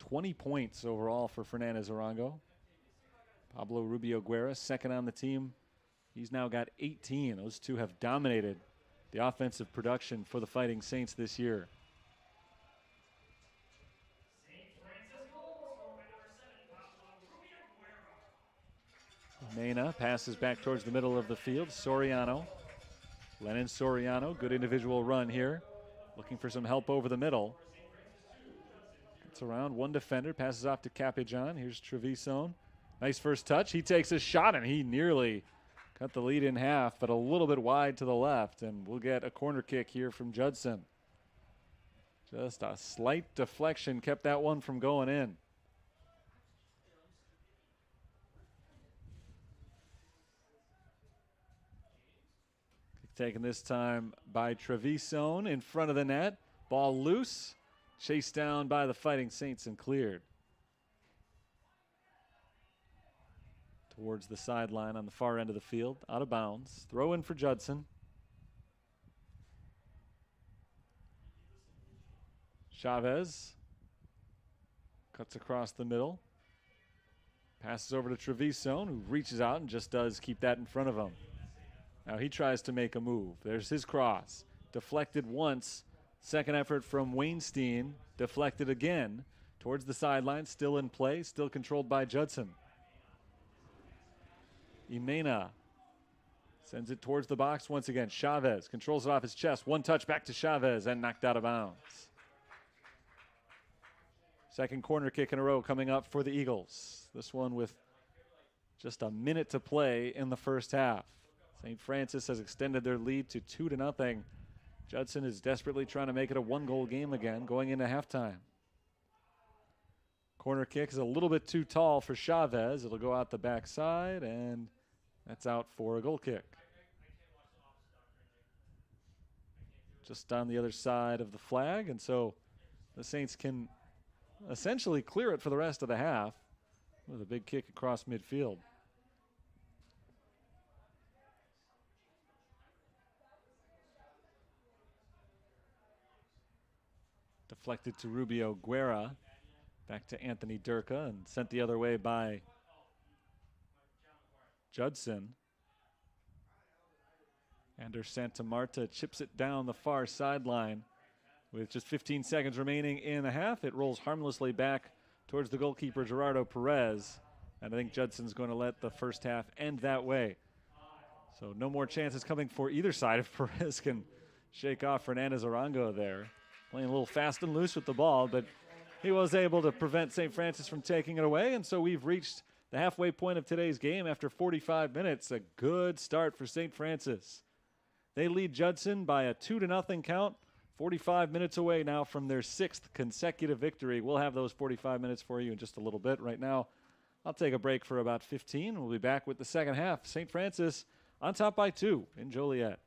20 points overall for Fernandez Arango. Pablo Rubio Guerra, 2nd on the team. He's now got 18. Those two have dominated the offensive production for the Fighting Saints this year. Mena passes back towards the middle of the field. Soriano. Lennon Soriano, good individual run here. Looking for some help over the middle. Gets around one defender, passes off to Capijan. Here's Trevisan. Nice first touch. He takes a shot, and he nearly cut the lead in half, but a little bit wide to the left. And we'll get a corner kick here from Judson. Just a slight deflection kept that one from going in. Taken this time by Trevisan in front of the net. Ball loose. Chased down by the Fighting Saints and cleared. Towards the sideline on the far end of the field. Out of bounds. Throw in for Judson. Chavez. Cuts across the middle. Passes over to Treviso, who reaches out and just does keep that in front of him. Now he tries to make a move. There's his cross. Deflected once. Second effort from Weinstein. Deflected again towards the sideline. Still in play. Still controlled by Judson. Imena sends it towards the box once again. Chavez controls it off his chest. One touch back to Chavez and knocked out of bounds. Second corner kick in a row coming up for the Eagles. This one with just a minute to play in the first half. St. Francis has extended their lead to 2-0. Judson is desperately trying to make it a one-goal game again going into halftime. Corner kick is a little bit too tall for Chavez. It'll go out the backside, and that's out for a goal kick. Just on the other side of the flag, and so the Saints can essentially clear it for the rest of the half with a big kick across midfield. Deflected to Rubio Guerra. Back to Anthony Durka and sent the other way by Judson. Ander Santa Marta chips it down the far sideline. With just 15 seconds remaining in the half, it rolls harmlessly back towards the goalkeeper, Gerardo Perez. And I think Judson's going to let the first half end that way. So no more chances coming for either side if Perez can shake off Fernandez Arango there. Playing a little fast and loose with the ball, but he was able to prevent St. Francis from taking it away. And so we've reached the halfway point of today's game after 45 minutes. A good start for St. Francis. They lead Judson by a 2-0 count. 45 minutes away now from their 6th consecutive victory. We'll have those 45 minutes for you in just a little bit. Right now, I'll take a break for about 15. We'll be back with the second half. St. Francis on top by 2 in Joliet.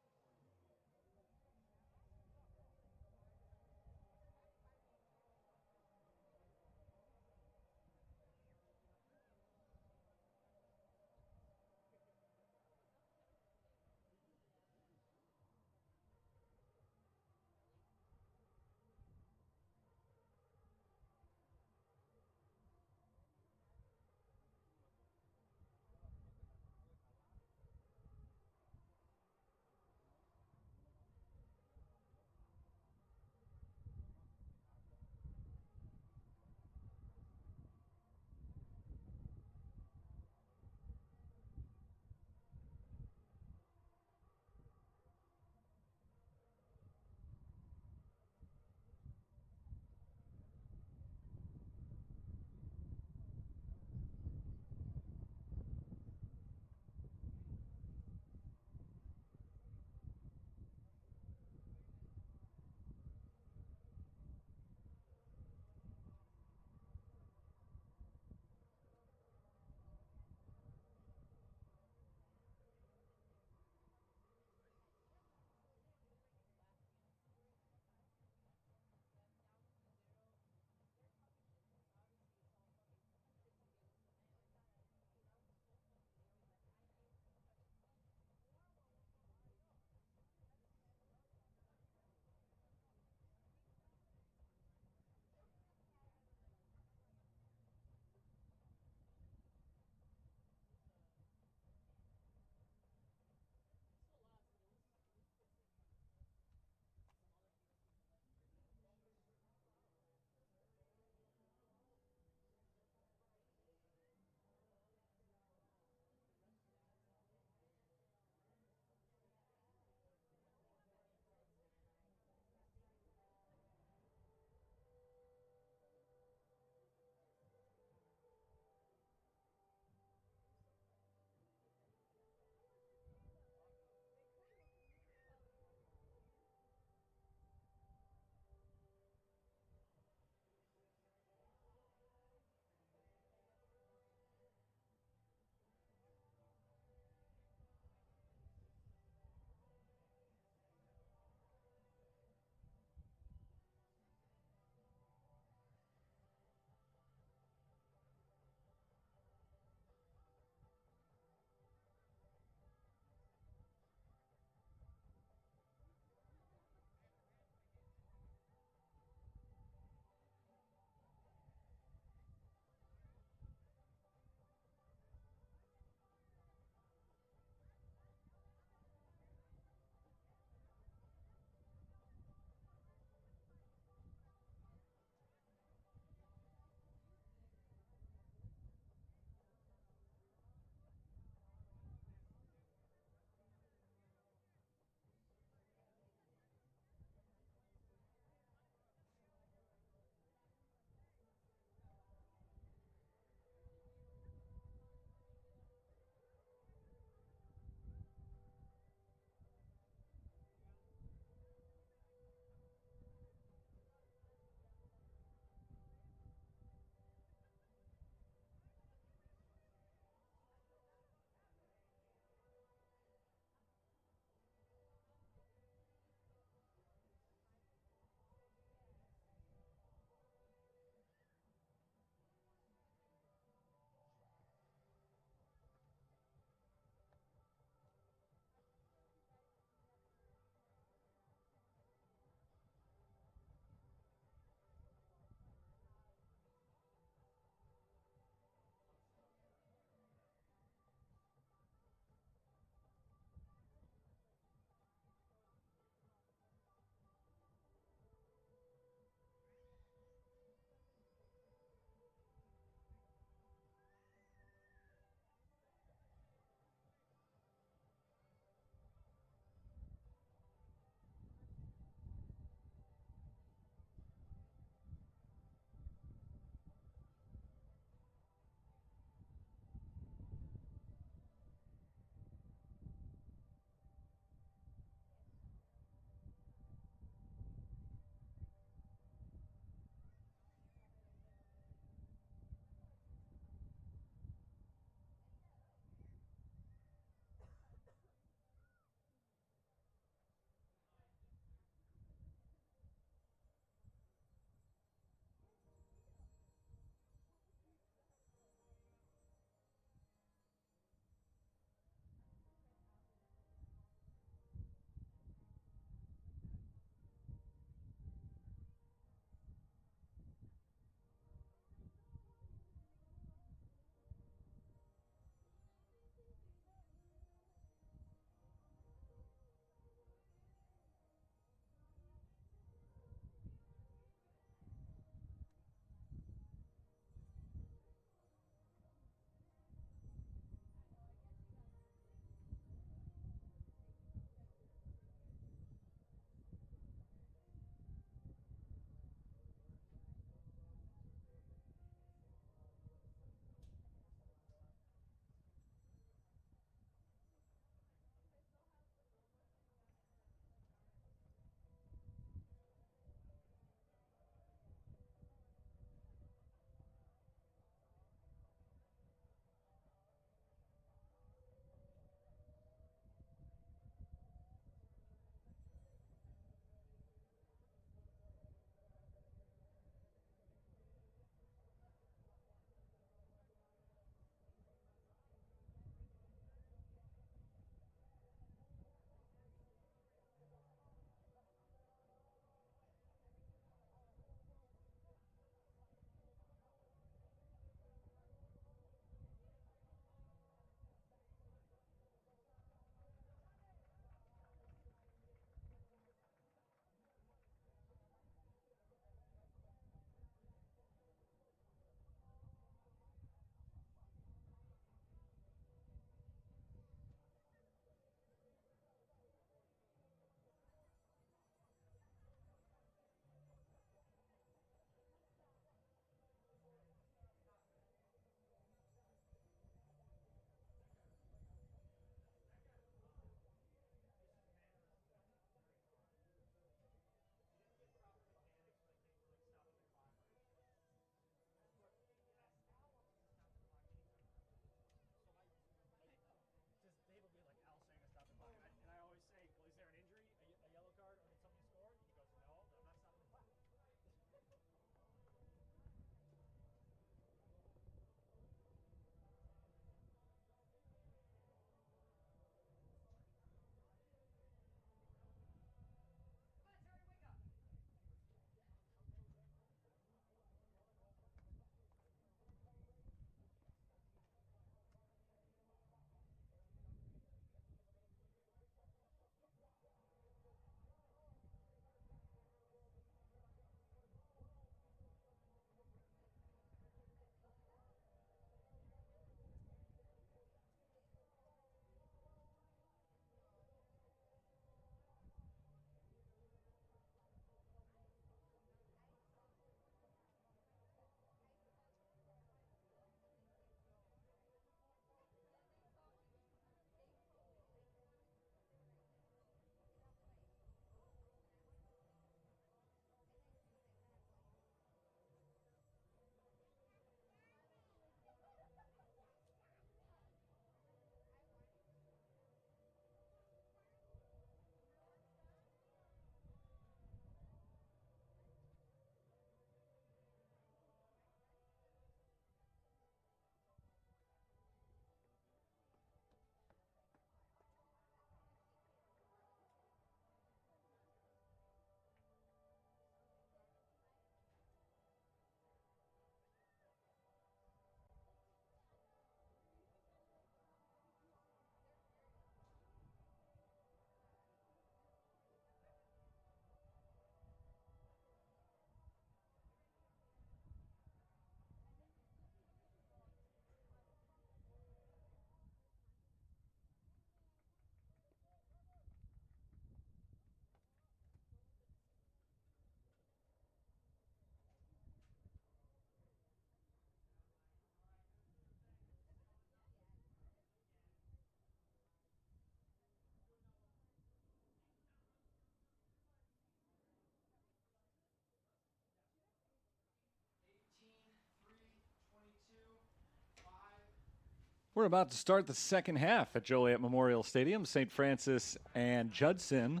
We're about to start the second half at Joliet Memorial Stadium. St. Francis and Judson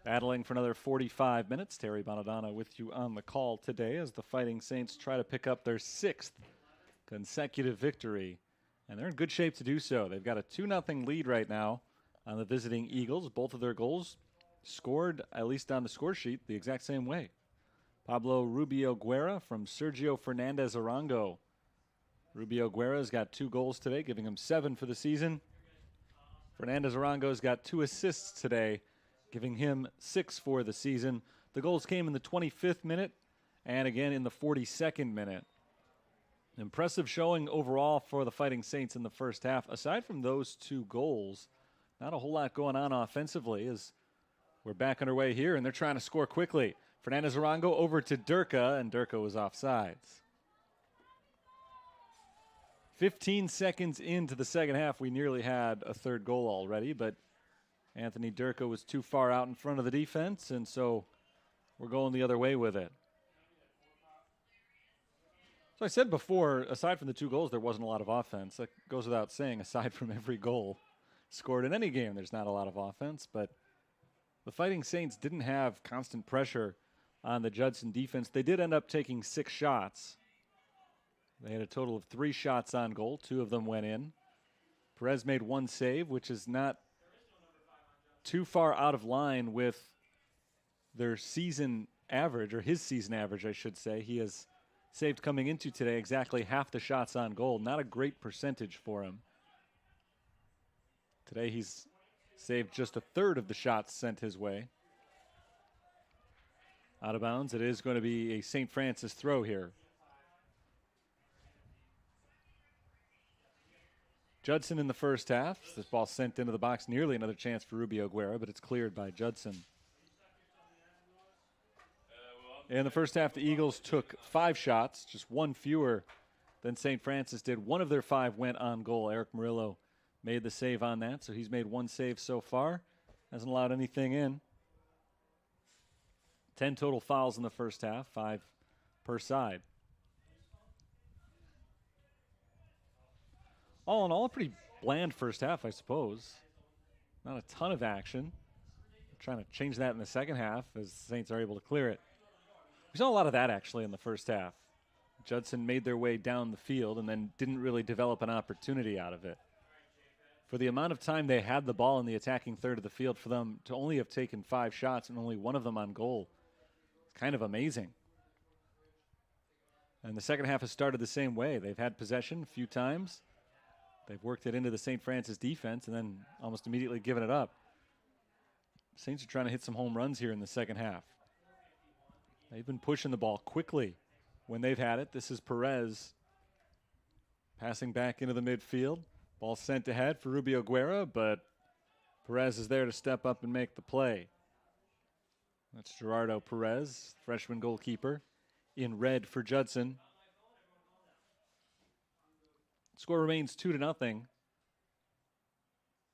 battling for another 45 minutes. Terry Bonadonna with you on the call today as the Fighting Saints try to pick up their 6th consecutive victory. And they're in good shape to do so. They've got a 2-0 lead right now on the visiting Eagles. Both of their goals scored, at least on the score sheet, the exact same way. Pablo Rubio Guerra from Sergio Fernandez Arango. Rubio Guerra's got 2 goals today, giving him 7 for the season. Fernandez Arango's got 2 assists today, giving him 6 for the season. The goals came in the 25th minute and again in the 42nd minute. Impressive showing overall for the Fighting Saints in the first half. Aside from those 2 goals, not a whole lot going on offensively as we're back underway here, and they're trying to score quickly. Fernandez Arango over to Durka, and Durka was offsides. 15 seconds into the second half, we nearly had a 3rd goal already, but Anthony Durka was too far out in front of the defense, and so we're going the other way with it. So I said before, aside from the 2 goals, there wasn't a lot of offense. That goes without saying, aside from every goal scored in any game, there's not a lot of offense, but the Fighting Saints didn't have constant pressure on the Judson defense. They did end up taking 6 shots. They had a total of 3 shots on goal. 2 of them went in. Perez made 1 save, which is not too far out of line with their season average, or his season average, I should say. He has saved coming into today exactly half the shots on goal. Not a great percentage for him. Today he's saved just a 1/3 of the shots sent his way. Out of bounds. It is going to be a St. Francis throw here. Judson in the first half. This ball sent into the box. Nearly another chance for Rubio Guerra, but it's cleared by Judson. In the first half, the Eagles took 5 shots, just 1 fewer than St. Francis did. 1 of their 5 went on goal. Eric Murillo made the save on that, so he's made 1 save so far. Hasn't allowed anything in. 10 total fouls in the first half, 5 per side. All in all, a pretty bland first half, I suppose. Not a ton of action. We're trying to change that in the second half as the Saints are able to clear it. We saw a lot of that, actually, in the first half. Judson made their way down the field and then didn't really develop an opportunity out of it. For the amount of time they had the ball in the attacking third of the field, for them to only have taken 5 shots and only 1 of them on goal, it's kind of amazing. And the second half has started the same way. They've had possession a few times. They've worked it into the St. Francis defense and then almost immediately given it up. Saints are trying to hit some home runs here in the second half. They've been pushing the ball quickly when they've had it. This is Perez passing back into the midfield. Ball sent ahead for Rubio Guerra, but Perez is there to step up and make the play. That's Gerardo Perez, freshman goalkeeper, in red for Judson. Score remains 2-0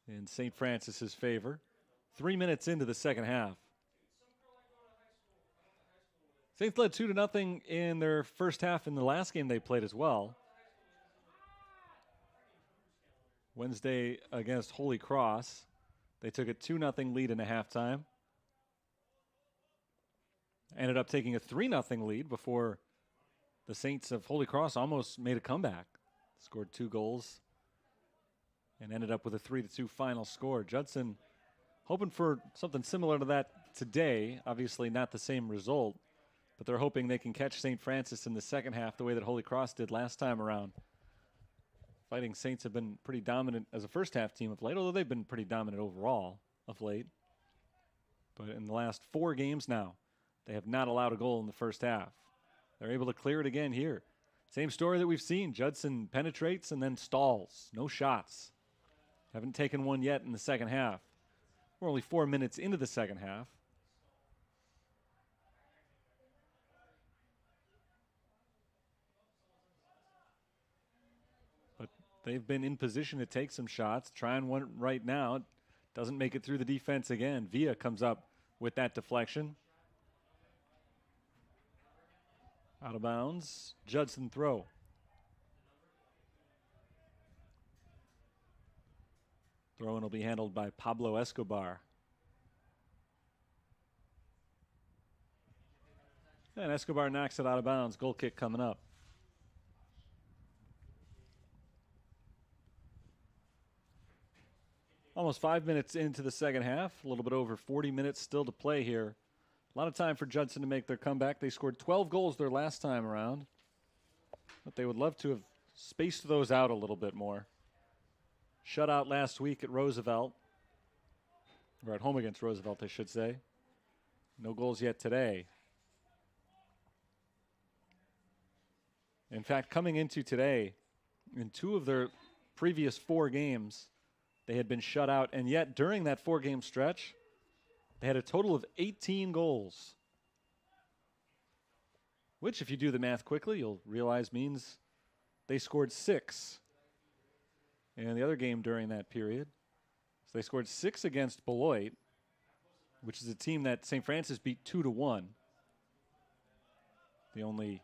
in St. Francis's favor. 3 minutes into the second half. Saints led 2-0 in their first half in the last game they played as well. Wednesday against Holy Cross. They took a 2-0 lead in the halftime. Ended up taking a 3-0 lead before the Saints of Holy Cross almost made a comeback. Scored 2 goals and ended up with a 3-2 final score. Judson hoping for something similar to that today. Obviously not the same result, but they're hoping they can catch St. Francis in the second half the way that Holy Cross did last time around. Fighting Saints have been pretty dominant as a first half team of late, although they've been pretty dominant overall of late. But in the last 4 games now, they have not allowed a goal in the first half. They're able to clear it again here. Same story that we've seen. Judson penetrates and then stalls. No shots. Haven't taken one yet in the second half. We're only 4 minutes into the second half. But they've been in position to take some shots. Trying one right now. Doesn't make it through the defense again. Villa comes up with that deflection. Out of bounds. Judson throw. Throw-in will be handled by Pablo Escobar. And Escobar knocks it out of bounds. Goal kick coming up. Almost 5 minutes into the second half. A little bit over 40 minutes still to play here. A lot of time for Judson to make their comeback. They scored 12 goals their last time around. But they would love to have spaced those out a little bit more. Shutout last week at Roosevelt. Or at home against Roosevelt, I should say. No goals yet today. In fact, coming into today, in 2 of their previous 4 games, they had been shut out. And yet, during that 4-game stretch, they had a total of 18 goals. Which, if you do the math quickly, you'll realize means they scored 6 in the other game during that period. So they scored 6 against Beloit, which is a team that St. Francis beat 2-1. The only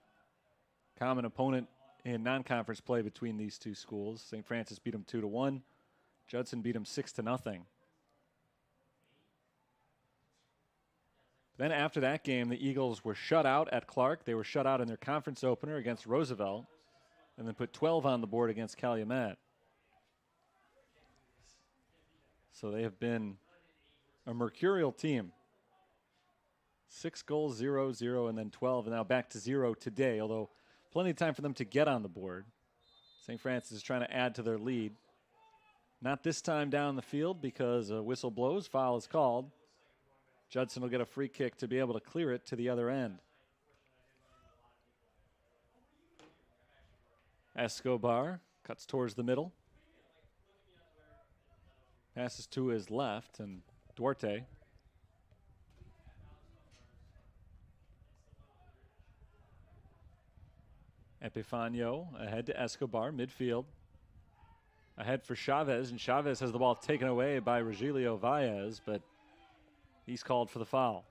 common opponent in non-conference play between these 2 schools. St. Francis beat them 2-1. Judson beat them 6-0. Then after that game, the Eagles were shut out at Clark. They were shut out in their conference opener against Roosevelt, and then put 12 on the board against Calumet. So they have been a mercurial team. 6 goals, 0, 0, and then 12, and now back to 0 today, although plenty of time for them to get on the board. St. Francis is trying to add to their lead. Not this time down the field because a whistle blows, foul is called. Judson will get a free kick to be able to clear it to the other end. Escobar cuts towards the middle. Passes to his left, and Duarte. Epifanio ahead to Escobar, midfield. Ahead for Chavez, and Chavez has the ball taken away by Regilio Valles, but he's called for the foul.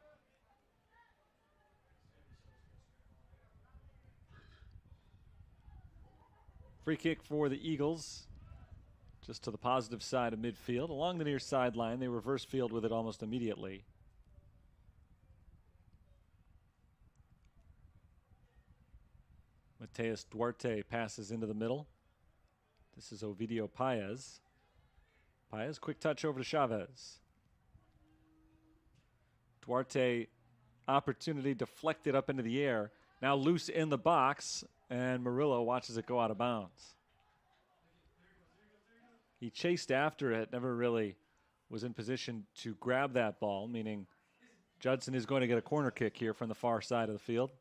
Free kick for the Eagles, just to the positive side of midfield. Along the near sideline, they reverse field with it almost immediately. Mateus Duarte passes into the middle. This is Ovidio Paez. Paez, quick touch over to Chavez. Duarte, opportunity deflected up into the air. Now loose in the box, and Murillo watches it go out of bounds. He chased after it, never really was in position to grab that ball, meaning Judson is going to get a corner kick here from the far side of the field.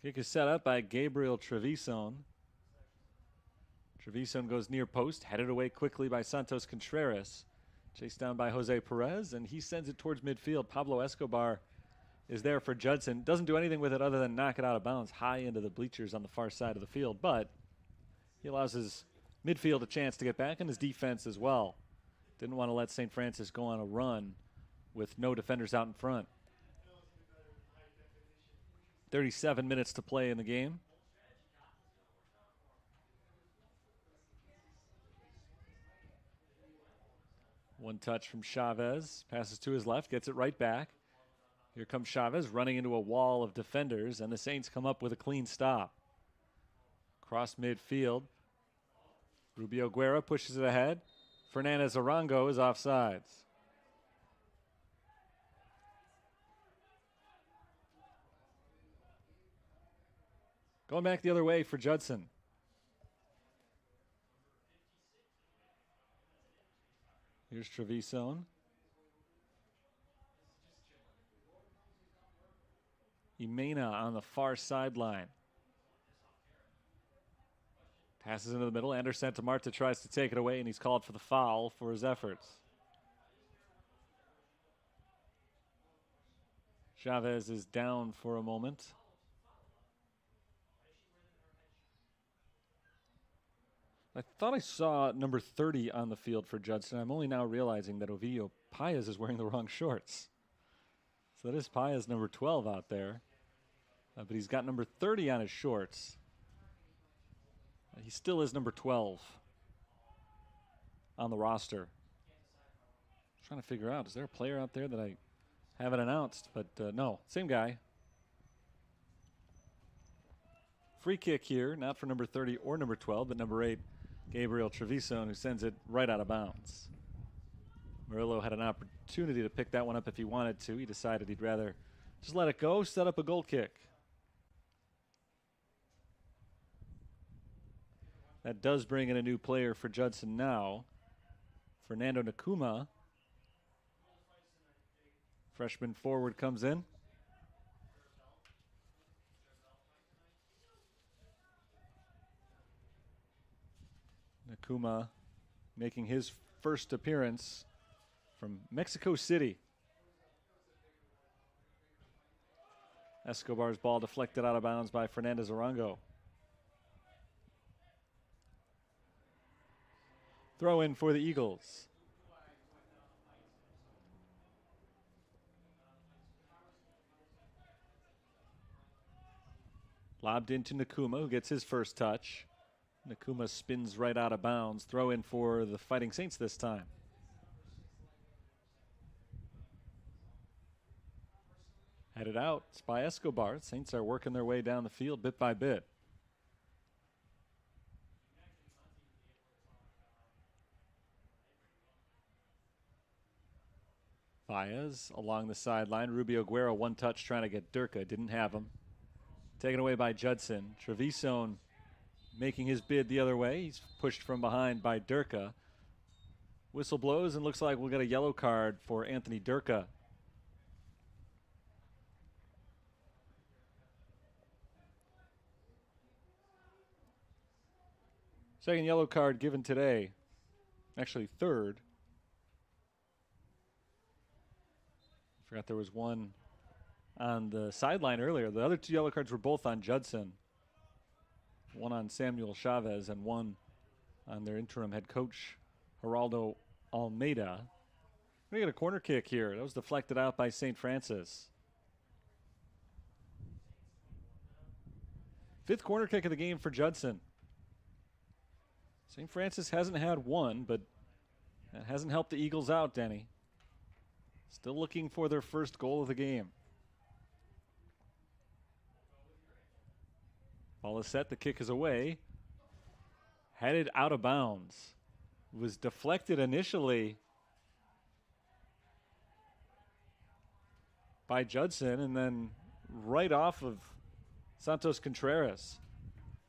Kick is set up by Gabriel Trevisan. Trevisan goes near post, headed away quickly by Santos Contreras. Chased down by Jose Perez, and he sends it towards midfield. Pablo Escobar is there for Judson. Doesn't do anything with it other than knock it out of bounds high into the bleachers on the far side of the field, but he allows his midfield a chance to get back and his defense as well. Didn't want to let St. Francis go on a run with no defenders out in front. 37 minutes to play in the game. One touch from Chavez. Passes to his left, gets it right back. Here comes Chavez running into a wall of defenders, and the Saints come up with a clean stop. Cross midfield. Rubio Guerra pushes it ahead. Fernandez Arango is offsides. Going back the other way for Judson. Here's Trevisan. Imena on the far sideline. Passes into the middle. Ander Santamarta tries to take it away, and he's called for the foul for his efforts. Chavez is down for a moment. I thought I saw number 30 on the field for Judson. I'm only now realizing that Ovidio Paez is wearing the wrong shorts. So that is Paez number 12 out there. But he's got number 30 on his shorts. He still is number 12 on the roster. I'm trying to figure out, is there a player out there that I haven't announced? But no, same guy. Free kick here, not for number 30 or number 12, but number 8, Gabriel Trevisan, who sends it right out of bounds. Murillo had an opportunity to pick that one up if he wanted to. He decided he'd rather just let it go, set up a goal kick. That does bring in a new player for Judson now. Fernando Nakuma. Freshman forward comes in. Nakuma making his first appearance from Mexico City. Escobar's ball deflected out of bounds by Fernandez Arango. Throw in for the Eagles. Lobbed into Nakuma, who gets his first touch. Nakuma spins right out of bounds. Throw in for the Fighting Saints this time. Headed out by Escobar. Saints are working their way down the field bit by bit. Baez along the sideline. Rubio Guerra one touch trying to get Durka. Didn't have him. Taken away by Judson. Trevisan making his bid the other way. He's pushed from behind by Durka. Whistle blows and looks like we'll get a yellow card for Anthony Durka. Second yellow card given today. Actually, third. Forgot there was one on the sideline earlier. The other two yellow cards were both on Judson. One on Samuel Chavez and one on their interim head coach, Geraldo Almeida. We get a corner kick here. That was deflected out by St. Francis. Fifth corner kick of the game for Judson. St. Francis hasn't had one, but that hasn't helped the Eagles out, Denny. Still looking for their first goal of the game. Ball is set, the kick is away. Headed out of bounds. Was deflected initially by Judson and then right off of Santos Contreras.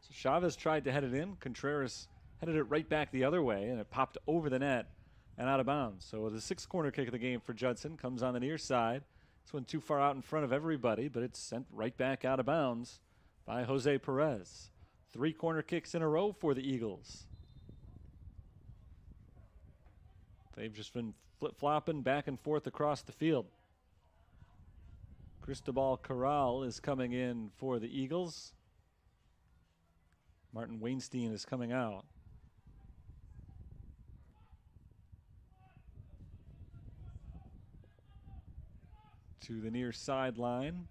So Chavez tried to head it in. Contreras headed it right back the other way and it popped over the net and out of bounds. So the sixth corner kick of the game for Judson comes on the near side. This one too far out in front of everybody, but it's sent right back out of bounds by Jose Perez. 3 corner kicks in a row for the Eagles. They've just been flip-flopping back and forth across the field. Cristobal Corral is coming in for the Eagles. Martin Weinstein is coming out. To the near sideline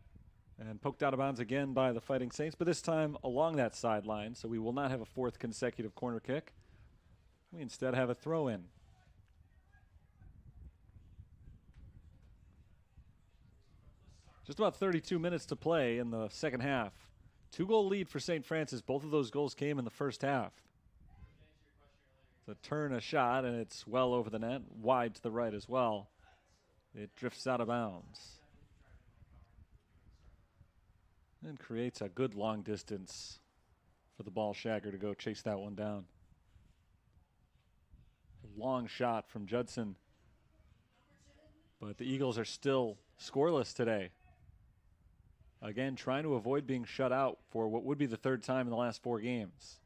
and poked out of bounds again by the Fighting Saints, but this time along that sideline, so we will not have a 4th consecutive corner kick. We instead have a throw-in. Just about 32 minutes to play in the second half. 2-goal lead for St. Francis. Both of those goals came in the first half. The turn a shot, and it's well over the net, wide to the right as well. It drifts out of bounds. And creates a good long distance for the ball shagger to go chase that one down. Long shot from Judson. But the Eagles are still scoreless today. Again, trying to avoid being shut out for what would be the 3rd time in the last 4 games.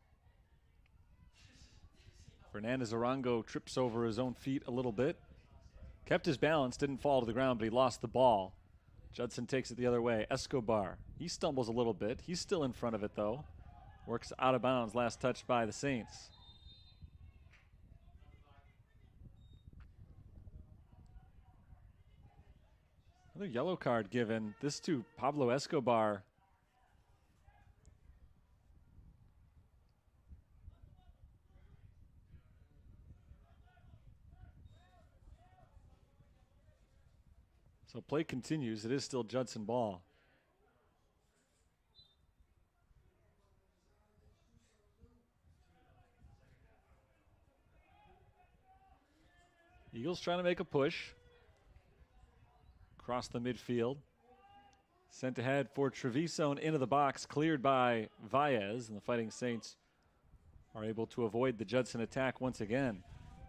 Fernandez Arango trips over his own feet a little bit. Kept his balance, didn't fall to the ground, but he lost the ball. Judson takes it the other way. Escobar, he stumbles a little bit. He's still in front of it, though. Works out of bounds, last touched by the Saints. Another yellow card given. This to Pablo Escobar. So play continues. It is still Judson ball. Eagles trying to make a push. Across the midfield. Sent ahead for Treviso and into the box. Cleared by Valles. And the Fighting Saints are able to avoid the Judson attack once again.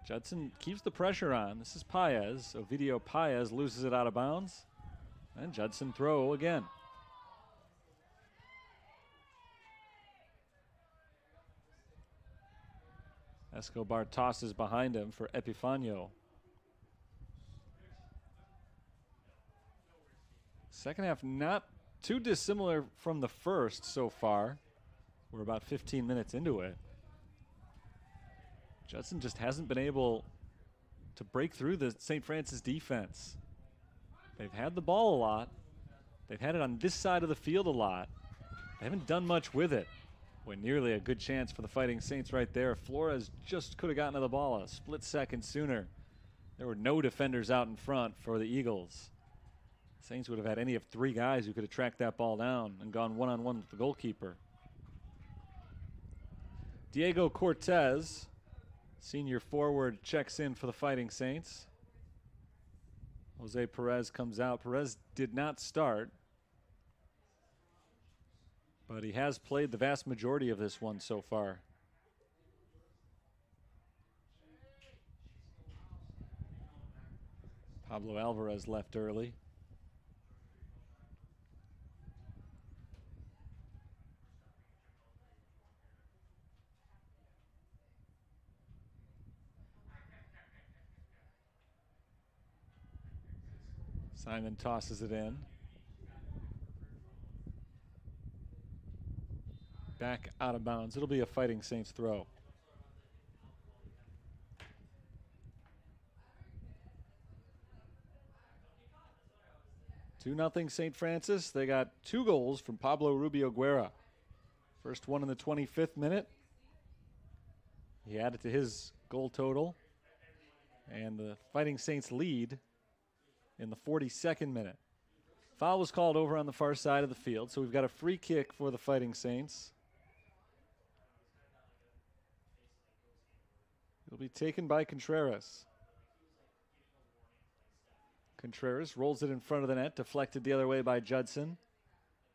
Judson keeps the pressure on. This is Paez. Ovidio Paez loses it out of bounds. And Judson throw again. Escobar tosses behind him for Epifanio. Second half not too dissimilar from the first so far. We're about 15 minutes into it. Judson just hasn't been able to break through the St. Francis defense. They've had the ball a lot. They've had it on this side of the field a lot. They haven't done much with it. Boy, nearly a good chance for the Fighting Saints right there. Flores just could have gotten to the ball a split second sooner. There were no defenders out in front for the Eagles. Saints would have had any of three guys who could have tracked that ball down and gone one-on-one with the goalkeeper. Diego Cortez, senior forward, checks in for the Fighting Saints. Jose Perez comes out. Perez did not start, but he has played the vast majority of this one so far. Pablo Alvarez left early. Simon tosses it in. Back out of bounds. It'll be a Fighting Saints throw. Two 2-0 St. Francis. They got 2 goals from Pablo Rubio Guerra. First one in the 25th minute. He added to his goal total. And the Fighting Saints lead in the 42nd minute. Foul was called over on the far side of the field, so we've got a free kick for the Fighting Saints. It'll be taken by Contreras. Contreras rolls it in front of the net, deflected the other way by Judson.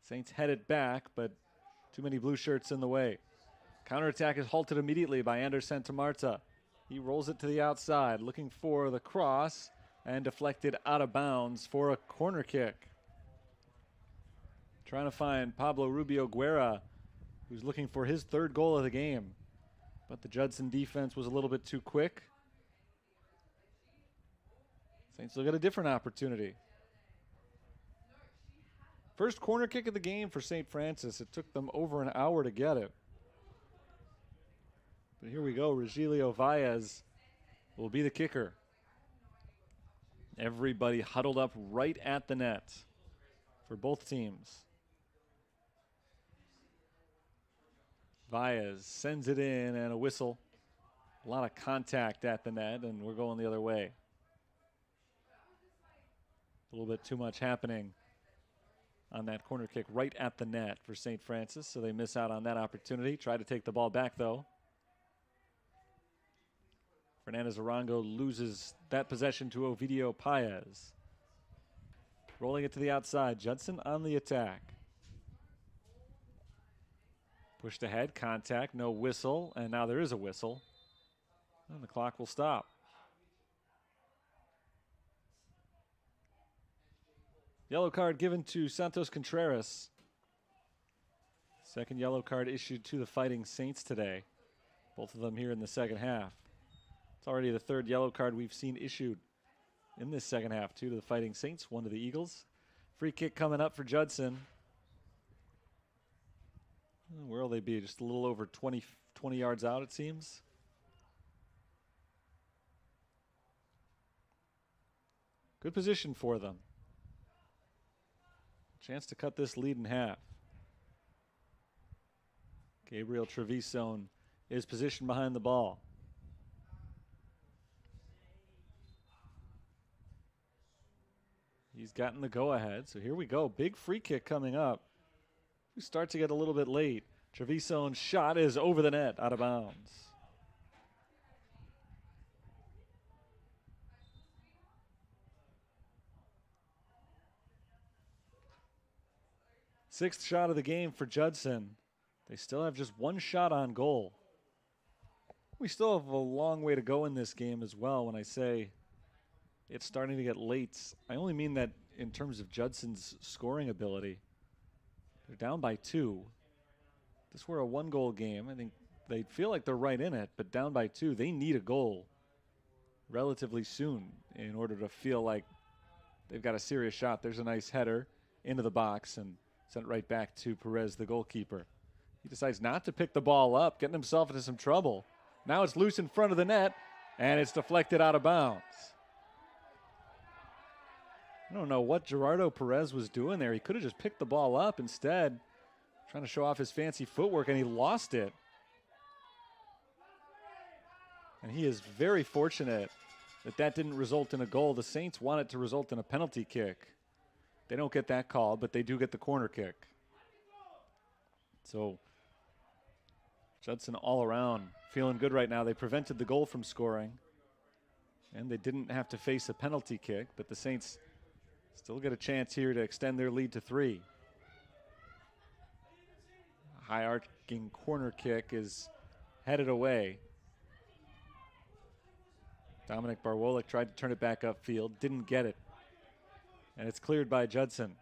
Saints head it back, but too many blue shirts in the way. Counterattack is halted immediately by Ander Santamarta. He rolls it to the outside, looking for the cross, and deflected out of bounds for a corner kick. Trying to find Pablo Rubio Guerra, who's looking for his 3rd goal of the game. But the Judson defense was a little bit too quick. Saints will get a different opportunity. First corner kick of the game for St. Francis. It took them over an hour to get it. But here we go. Regilio Valles will be the kicker. Everybody huddled up right at the net for both teams. Valles sends it in and a whistle. A lot of contact at the net, and we're going the other way. A little bit too much happening on that corner kick right at the net for St. Francis, so they miss out on that opportunity. Try to take the ball back, though. Fernandez Arango loses that possession to Ovidio Paez. Rolling it to the outside. Judson on the attack. Pushed ahead, contact, no whistle, and now there is a whistle. And the clock will stop. Yellow card given to Santos Contreras. Second yellow card issued to the Fighting Saints today. Both of them here in the second half. It's already the 3rd yellow card we've seen issued in this second half. 2 to the Fighting Saints, 1 to the Eagles. Free kick coming up for Judson. Where will they be? Just a little over 20 yards out, it seems. Good position for them. Chance to cut this lead in half. Gabriel Treviso is positioned behind the ball. He's gotten the go-ahead. So here we go. Big free kick coming up. We start to get a little bit late. Treviso's shot is over the net, out of bounds. Sixth shot of the game for Judson. They still have just one shot on goal. We still have a long way to go in this game as well. When I say it's starting to get late, I only mean that in terms of Judson's scoring ability. They're down by 2. If this were a 1-goal game, I think they feel like they're right in it, but down by 2, they need a goal relatively soon in order to feel like they've got a serious shot. There's a nice header into the box and sent right back to Perez, the goalkeeper. He decides not to pick the ball up, getting himself into some trouble. Now it's loose in front of the net, and it's deflected out of bounds. I don't know what Gerardo Perez was doing there. He could have just picked the ball up. Instead, trying to show off his fancy footwork, and he lost it. And he is very fortunate that that didn't result in a goal. The Saints want it to result in a penalty kick. They don't get that call, but they do get the corner kick. So Judson all around feeling good right now. They prevented the goal from scoring, and they didn't have to face a penalty kick, but the Saints still get a chance here to extend their lead to 3. High arcing corner kick is headed away. Dominic Barwolik tried to turn it back upfield, didn't get it. And it's cleared by Judson.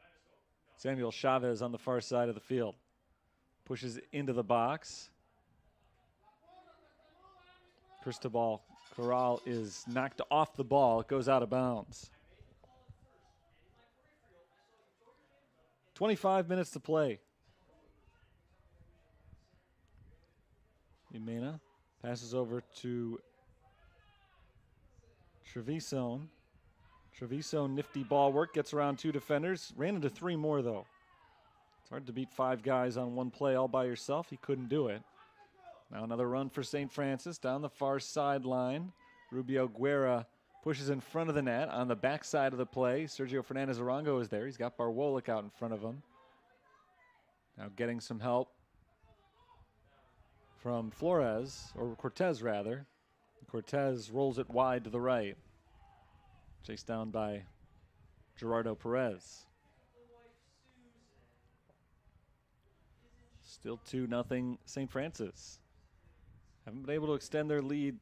Samuel Chavez on the far side of the field. Pushes into the box. Cristobal Corral is knocked off the ball. It goes out of bounds. 25 minutes to play. Jimena passes over to Treviso. Treviso, nifty ball work, gets around 2 defenders. Ran into 3 more, though. It's hard to beat 5 guys on one play all by yourself. He couldn't do it. Now another run for St. Francis down the far sideline. Rubio Guerra pushes in front of the net on the backside of the play. Sergio Fernandez-Arango is there. He's got Barwolik out in front of him. Now getting some help from Flores, or Cortez rather. Cortez rolls it wide to the right. Chased down by Gerardo Perez. Still 2-0 St. Francis. Haven't been able to extend their lead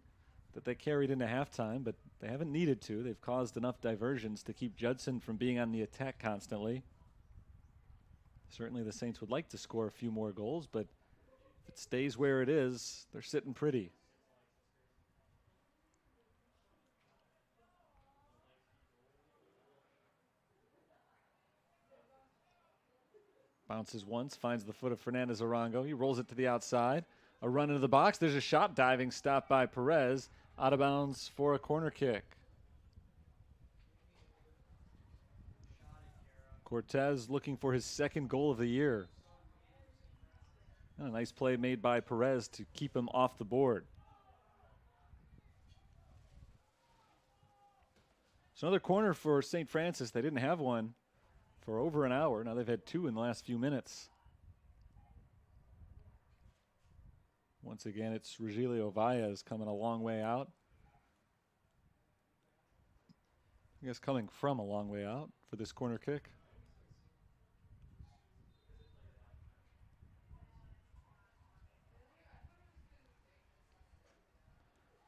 that they carried into halftime, but they haven't needed to. They've caused enough diversions to keep Judson from being on the attack constantly. Certainly the Saints would like to score a few more goals, but if it stays where it is, they're sitting pretty. Bounces once, finds the foot of Fernandez-Arango. He rolls it to the outside. A run into the box. There's a shot, diving stop by Perez. Out of bounds for a corner kick. Cortez looking for his 2nd goal of the year. And a nice play made by Perez to keep him off the board. It's another corner for St. Francis. They didn't have one for over an hour. Now they've had 2 in the last few minutes. Once again, it's Regilio Valles coming a long way out. I guess coming from a long way out for this corner kick.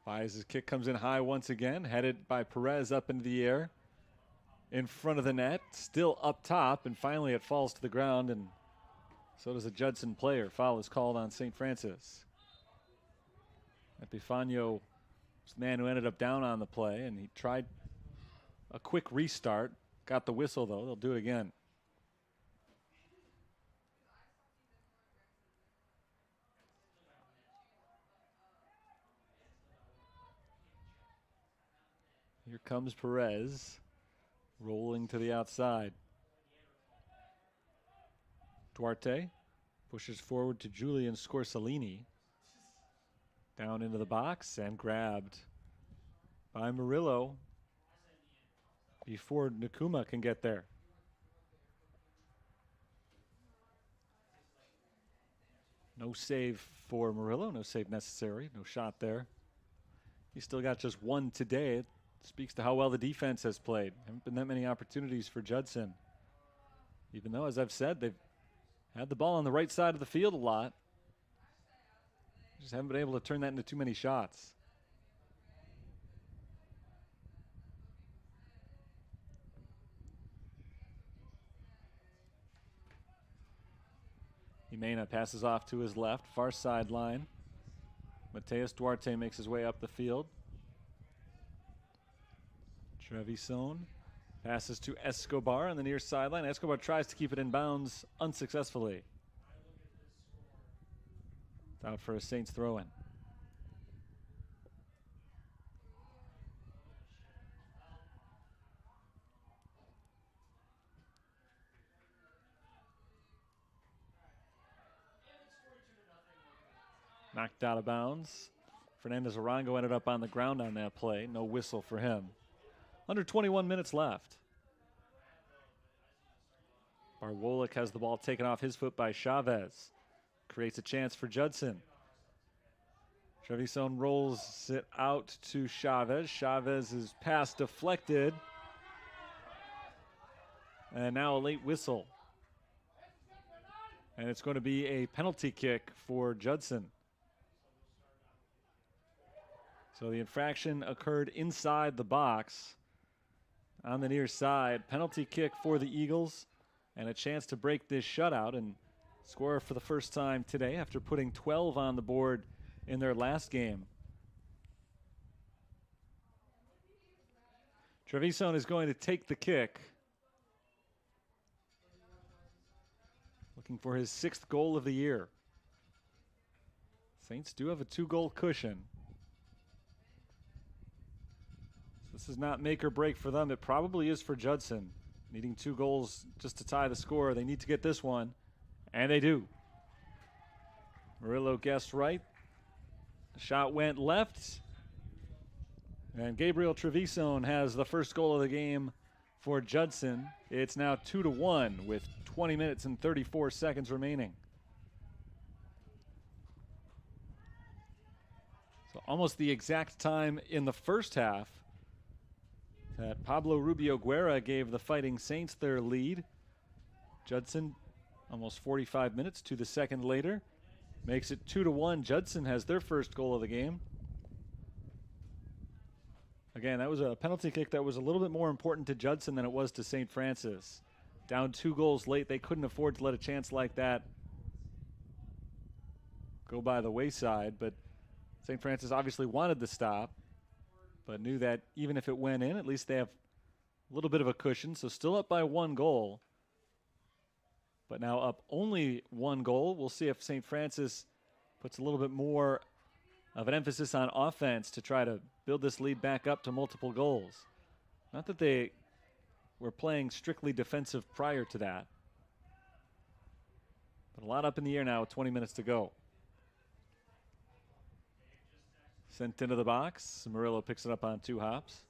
Valles' kick comes in high once again, headed by Perez up into the air. In front of the net, still up top, and finally it falls to the ground, and so does a Judson player. Foul is called on St. Francis. Epifanio was the man who ended up down on the play, and he tried a quick restart. Got the whistle, though. They'll do it again. Here comes Perez. Rolling to the outside. Duarte pushes forward to Julian Scorsellini. Down into the box and grabbed by Murillo. before Nakuma can get there. No save for Murillo, no save necessary, no shot there. He's still got just one today. It speaks to how well the defense has played. Haven't been that many opportunities for Judson. Even though, as I've said, they've had the ball on the right side of the field a lot. Just haven't been able to turn that into too many shots. Jimena passes off to his left, far sideline. Mateus Duarte makes his way up the field. Trevisan passes to Escobar on the near sideline. Escobar tries to keep it in bounds unsuccessfully. It's out for a Saints throw-in. Knocked out of bounds. Fernandez Arango ended up on the ground on that play. No whistle for him. Under 21 minutes left. Barwolik has the ball taken off his foot by Chavez. Creates a chance for Judson. Trevisan rolls it out to Chavez. Chavez's pass deflected. And now a late whistle. And it's going to be a penalty kick for Judson. So the infraction occurred inside the box on the near side. Penalty kick for the Eagles and a chance to break this shutout and score for the first time today after putting 12 on the board in their last game. Trevisan is going to take the kick. Looking for his 6th goal of the year. Saints do have a 2-goal cushion. This is not make or break for them. It probably is for Judson. Needing 2 goals just to tie the score. They need to get this one, and they do. Murillo guessed right. The shot went left. And Gabriel Trevisan has the first goal of the game for Judson. It's now 2-1 with 20 minutes and 34 seconds remaining. So almost the exact time in the first half that Pablo Rubio Guerra gave the Fighting Saints their lead. Judson, almost 45 minutes to the second later, makes it 2-1. Judson has their first goal of the game. Again, that was a penalty kick that was a little bit more important to Judson than it was to St. Francis. Down 2 goals late, they couldn't afford to let a chance like that go by the wayside, but St. Francis obviously wanted the stop, but knew that even if it went in, at least they have a little bit of a cushion. So still up by 1 goal, but now up only 1 goal. We'll see if St. Francis puts a little bit more of an emphasis on offense to try to build this lead back up to multiple goals. Not that they were playing strictly defensive prior to that, but a lot up in the air now with 20 minutes to go. Sent into the box. Murillo picks it up on 2 hops.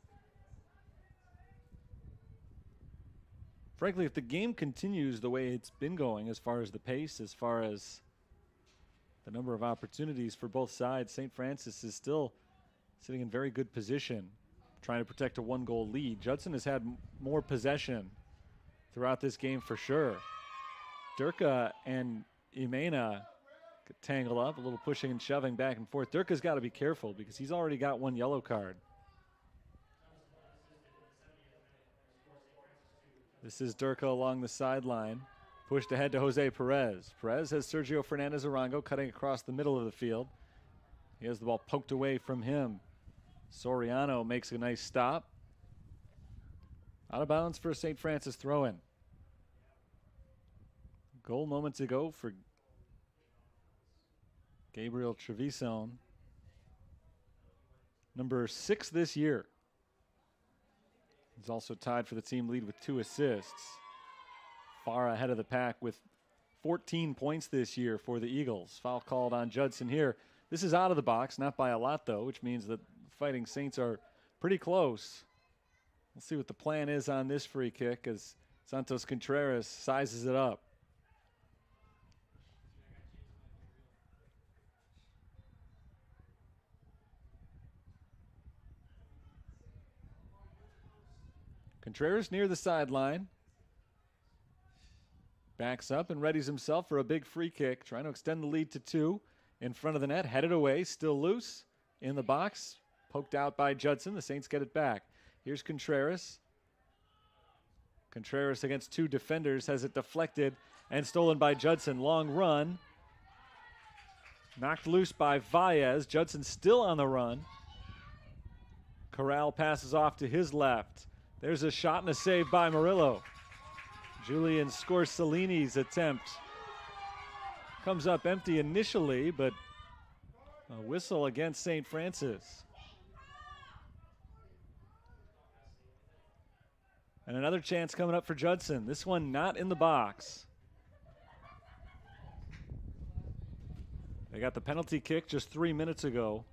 Frankly, if the game continues the way it's been going, as far as the pace, as far as the number of opportunities for both sides, St. Francis is still sitting in very good position, trying to protect a 1-goal lead. Judson has had more possession throughout this game for sure. Durka and Jimena tangle up, a little pushing and shoving back and forth. Durka's got to be careful because he's already got 1 yellow card. This is Durka along the sideline. Pushed ahead to Jose Perez. Perez has Sergio Fernandez Arango cutting across the middle of the field. He has the ball poked away from him. Soriano makes a nice stop. Out of bounds for a St. Francis throw-in. Goal moments ago for Gabriel Trevisan, number 6 this year. He's also tied for the team lead with 2 assists. Far ahead of the pack with 14 points this year for the Eagles. Foul called on Judson here. This is out of the box, not by a lot though, which means that the Fighting Saints are pretty close We'll see what the plan is on this free kick as Santos Contreras sizes it up. Contreras near the sideline. Backs up and readies himself for a big free kick, trying to extend the lead to 2. In front of the net, headed away, still loose. In the box, poked out by Judson. The Saints get it back. Here's Contreras. Contreras against 2 defenders, has it deflected and stolen by Judson. Long run. Knocked loose by Valles. Judson still on the run. Corral passes off to his left. There's a shot and a save by Murillo. Julian Scorsellini's attempt comes up empty initially, but a whistle against St. Francis. And another chance coming up for Judson. This one not in the box. They got the penalty kick just 3 minutes ago.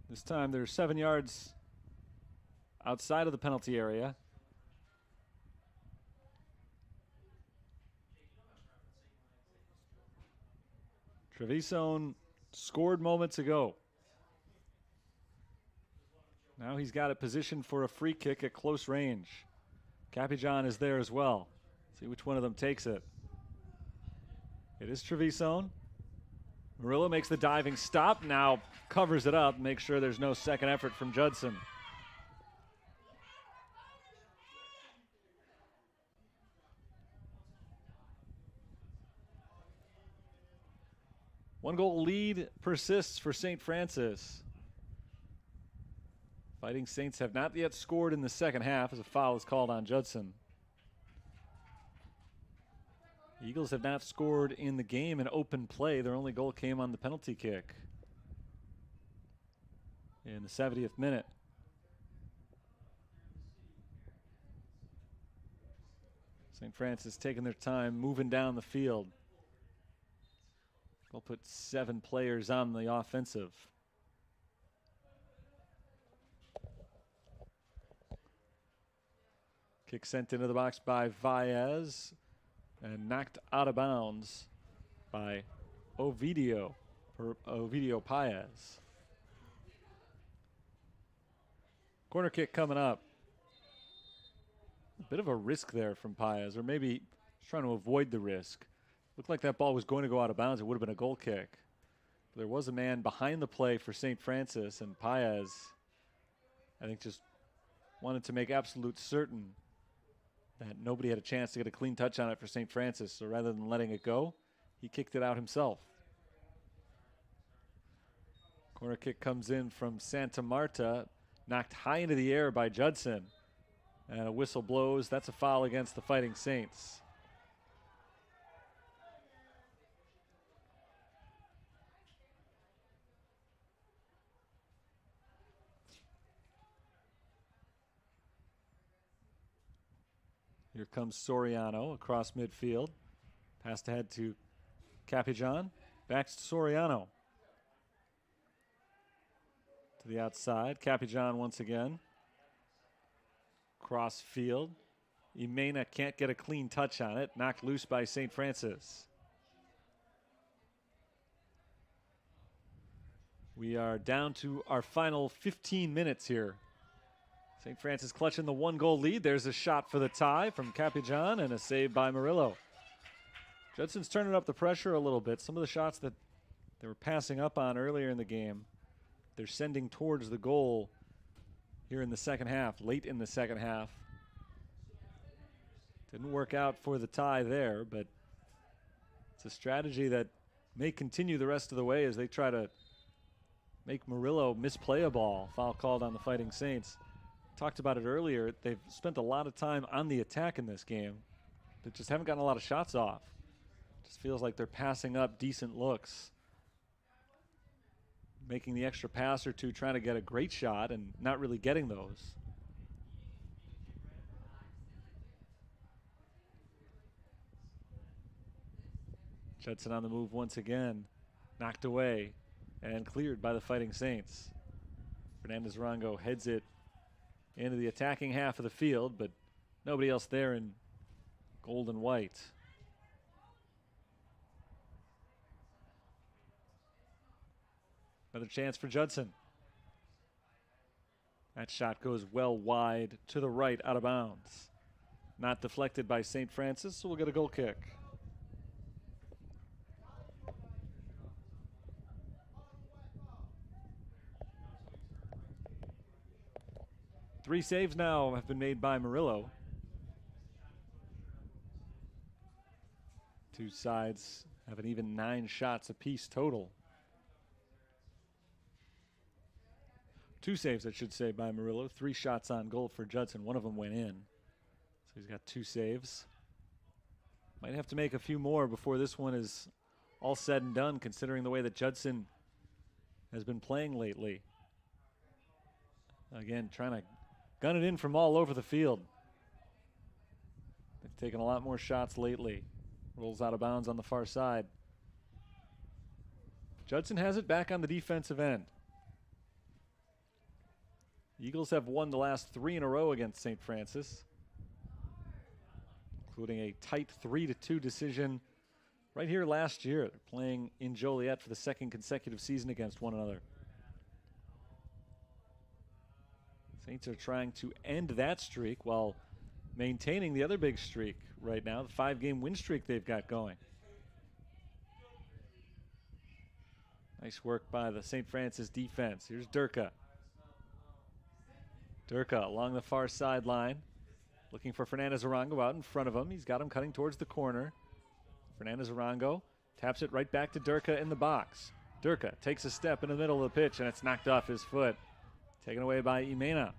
This time they're 7 yards outside of the penalty area. Trevisan scored moments ago. Now he's got it positioned for a free kick at close range. Capijan is there as well. See which one of them takes it. It is Trevisan. Murillo makes the diving stop, now covers it up, makes sure there's no second effort from Judson. One goal lead persists for St. Francis. Fighting Saints have not yet scored in the second half as a foul is called on Judson. The Eagles have not scored in the game in open play. Their only goal came on the penalty kick in the 70th minute. St. Francis taking their time, moving down the field. They'll put 7 players on the offensive. Kick sent into the box by Valles and knocked out of bounds by Ovidio Paez. Corner kick coming up. A bit of a risk there from Paez, or maybe trying to avoid the risk. Looked like that ball was going to go out of bounds. It would have been a goal kick. But there was a man behind the play for St. Francis, and Paez, I think, just wanted to make absolute certain that nobody had a chance to get a clean touch on it for St. Francis. So rather than letting it go, he kicked it out himself. Corner kick comes in from Santa Marta, knocked high into the air by Judson. And a whistle blows. That's a foul against the Fighting Saints. Here comes Soriano across midfield. Passed ahead to Capijan. Back to Soriano. To the outside. Capijan once again. Cross field. Imena can't get a clean touch on it. Knocked loose by St. Francis. We are down to our final 15 minutes here. St. Francis clutching the 1-goal lead. There's a shot for the tie from Capijan and a save by Murillo. Judson's turning up the pressure a little bit. Some of the shots that they were passing up on earlier in the game, they're sending towards the goal here in the second half, late in the second half. Didn't work out for the tie there, but it's a strategy that may continue the rest of the way as they try to make Murillo misplay a ball. Foul called on the Fighting Saints. Talked about it earlier. They've spent a lot of time on the attack in this game. They just haven't gotten a lot of shots off. Just feels like they're passing up decent looks. Making the extra pass or two, trying to get a great shot and not really getting those. Judson on the move once again. Knocked away and cleared by the Fighting Saints. Fernandez Rongo heads it into the attacking half of the field, but nobody else there in gold and white. Another chance for Judson. That shot goes well wide to the right, out of bounds. Not deflected by St. Francis, so we'll get a goal kick. Three saves now have been made by Murillo. Two sides have an even 9 shots apiece total. 2 saves, I should say, by Murillo. 3 shots on goal for Judson. One of them went in. So he's got 2 saves. Might have to make a few more before this one is all said and done, considering the way that Judson has been playing lately. Again, trying to gun it in from all over the field. They've taken a lot more shots lately. Rolls out of bounds on the far side. Judson has it back on the defensive end. The Eagles have won the last 3 in a row against St. Francis, including a tight 3-2 decision right here last year. They're playing in Joliet for the 2nd consecutive season against one another. Saints are trying to end that streak while maintaining the other big streak right now, the 5-game win streak they've got going. Nice work by the St. Francis defense. Here's Durka. Durka along the far sideline, looking for Fernandez Arango out in front of him. He's got him cutting towards the corner. Fernandez Arango taps it right back to Durka in the box. Durka takes a step in the middle of the pitch, and it's knocked off his foot. Taken away by Imena.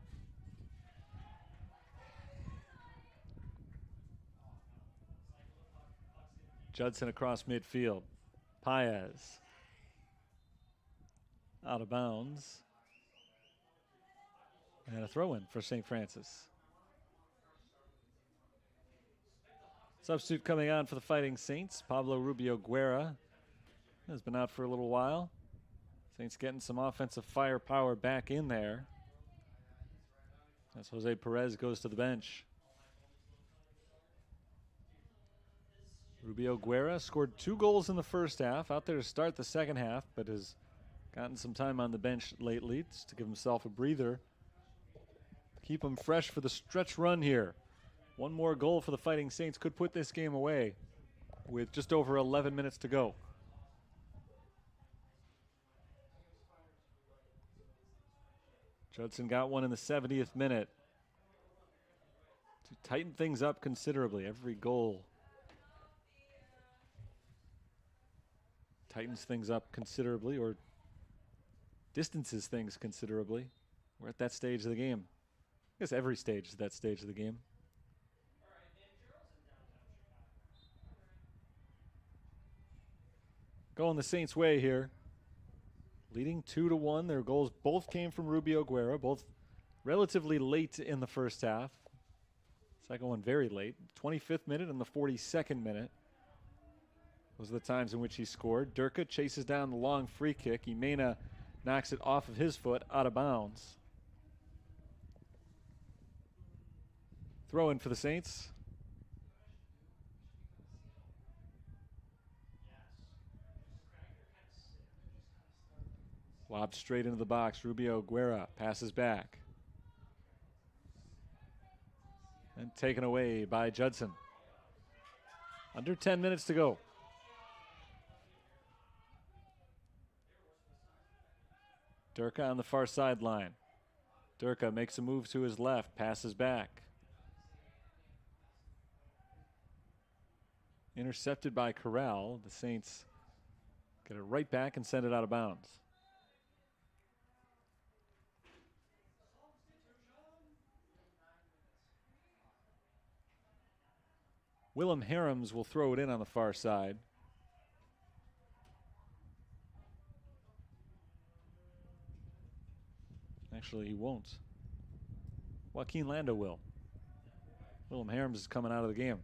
Judson across midfield. Paez. Out of bounds. And a throw-in for St. Francis. Substitute coming on for the Fighting Saints. Pablo Rubio Guerra has been out for a little while. Saints getting some offensive firepower back in there as Jose Perez goes to the bench. Rubio Guerra scored 2 goals in the first half, out there to start the second half, but has gotten some time on the bench lately just to give himself a breather. Keep him fresh for the stretch run here. One more goal for the Fighting Saints could put this game away with just over 11 minutes to go. Judson got one in the 70th minute to tighten things up considerably. Every goal tightens things up considerably or distances things considerably. We're at that stage of the game. I guess every stage is that stage of the game. Going the Saints' way here. Leading 2-1. Their goals both came from Rubio Guerra, both relatively late in the first half. Second one very late. 25th minute and the 42nd minute. Those are the times in which he scored. Durka chases down the long free kick. Imena knocks it off of his foot, out of bounds. Throw in for the Saints. Lobbed straight into the box. Rubio Guerra passes back. And taken away by Judson. Under 10 minutes to go. Durka on the far sideline. Durka makes a move to his left, passes back. Intercepted by Corral. The Saints get it right back and send it out of bounds. Willem Harams will throw it in on the far side. Actually, he won't. Joaquin Lando will. Willem Harams is coming out of the game.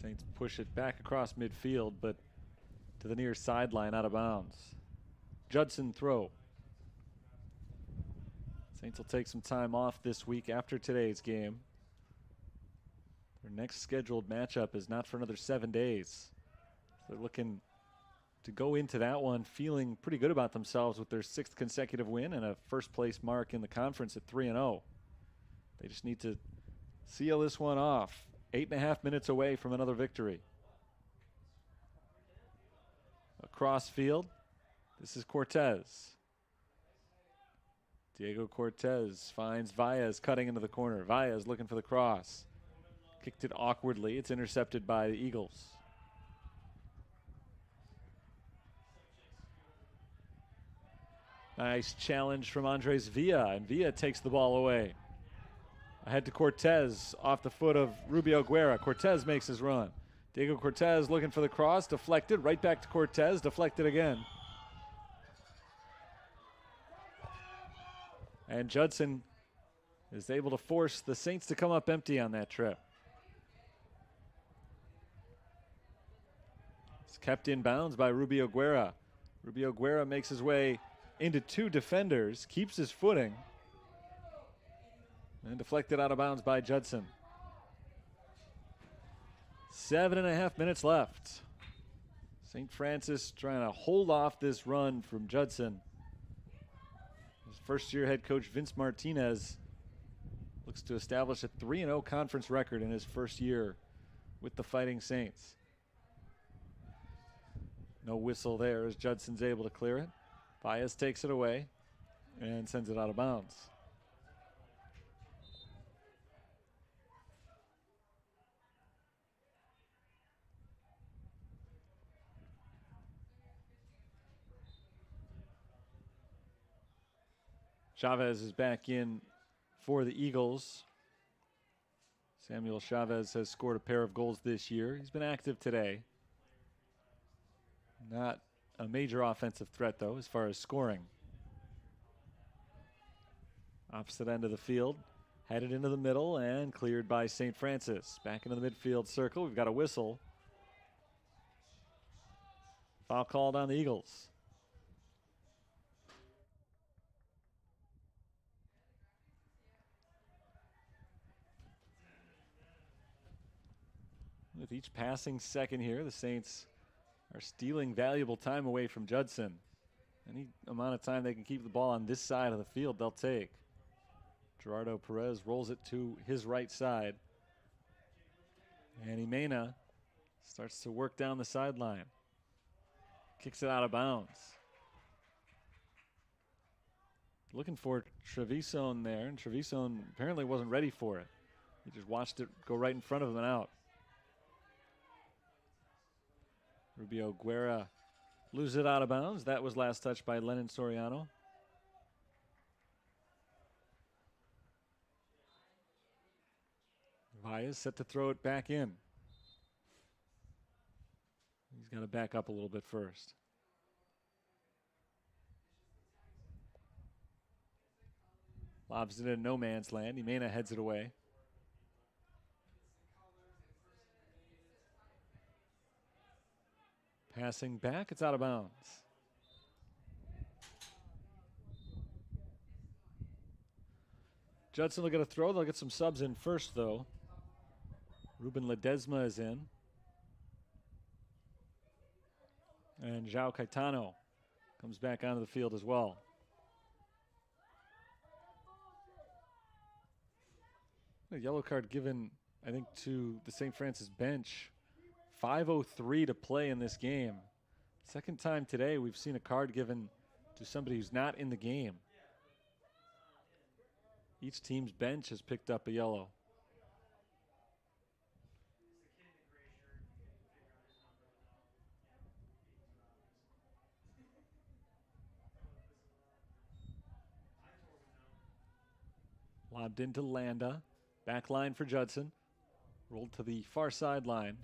Saints push it back across midfield, but to the near sideline, out of bounds. Judson throw. Saints will take some time off this week after today's game. Their next scheduled matchup is not for another 7 days. So they're looking to go into that one feeling pretty good about themselves with their 6th consecutive win and a first place mark in the conference at 3-0. They just need to seal this one off. 8.5 minutes away from another victory. Across field, this is Cortez. Diego Cortez finds Valles cutting into the corner. Valles looking for the cross. Kicked it awkwardly. It's intercepted by the Eagles. Nice challenge from Andres Villa, and Villa takes the ball away. Ahead to Cortez off the foot of Rubio Guerra. Cortez makes his run. Diego Cortez looking for the cross, deflected, right back to Cortez, deflected again. And Judson is able to force the Saints to come up empty on that trip. It's kept in bounds by Rubio Guerra. Rubio Guerra makes his way into 2 defenders, keeps his footing, and deflected out of bounds by Judson. 7.5 minutes left. St. Francis trying to hold off this run from Judson. His first-year head coach Vince Martinez looks to establish a 3-0 conference record in his first year with the Fighting Saints. No whistle there as Judson's able to clear it. Valles takes it away and sends it out of bounds. Chavez is back in for the Eagles. Samuel Chavez has scored a pair of goals this year. He's been active today. Not a major offensive threat, though, as far as scoring. Opposite end of the field, headed into the middle and cleared by St. Francis. Back into the midfield circle. We've got a whistle. Foul called on the Eagles. With each passing second here, the Saints are stealing valuable time away from Judson. Any amount of time they can keep the ball on this side of the field, they'll take. Gerardo Perez rolls it to his right side. And Jimena starts to work down the sideline. Kicks it out of bounds. Looking for Trevisan there, and Trevisan apparently wasn't ready for it. He just watched it go right in front of him and out. Rubio Guerra loses it out of bounds. That was last touched by Lennon Soriano. Valles set to throw it back in. He's got to back up a little bit first. Lobs it in no man's land. Jimena heads it away. Passing back, it's out of bounds. Judson will get a throw. They'll get some subs in first, though. Ruben Ledesma is in. And João Caetano comes back onto the field as well. A yellow card given, I think, to the St. Francis bench. 5:03 to play in this game. Second time today we've seen a card given to somebody who's not in the game. Each team's bench has picked up a yellow. Lobbed into Landa. Back line for Judson. Rolled to the far sideline.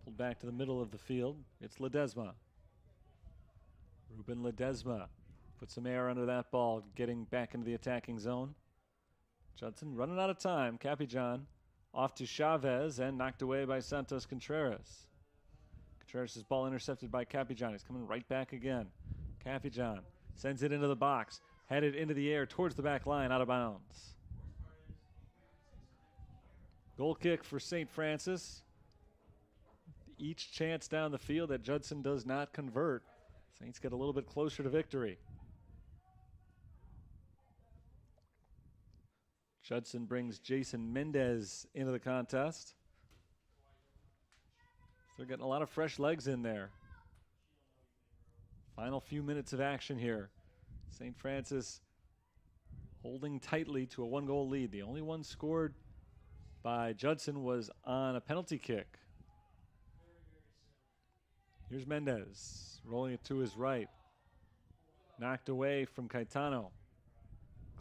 Pulled back to the middle of the field. It's Ledesma. Ruben Ledesma put some air under that ball, getting back into the attacking zone. Judson running out of time. Cappy John Off to Chavez and knocked away by Santos Contreras. Contreras' ball intercepted by Capijan. He's coming right back again. Capijan sends it into the box, headed into the air towards the back line, out of bounds. Goal kick for St. Francis. Each chance down the field that Judson does not convert. Saints get a little bit closer to victory. Judson brings Jason Mendez into the contest. They're getting a lot of fresh legs in there. Final few minutes of action here. St. Francis holding tightly to a 1-goal lead. The only one scored by Judson was on a penalty kick. Here's Mendez rolling it to his right. Knocked away from Caetano.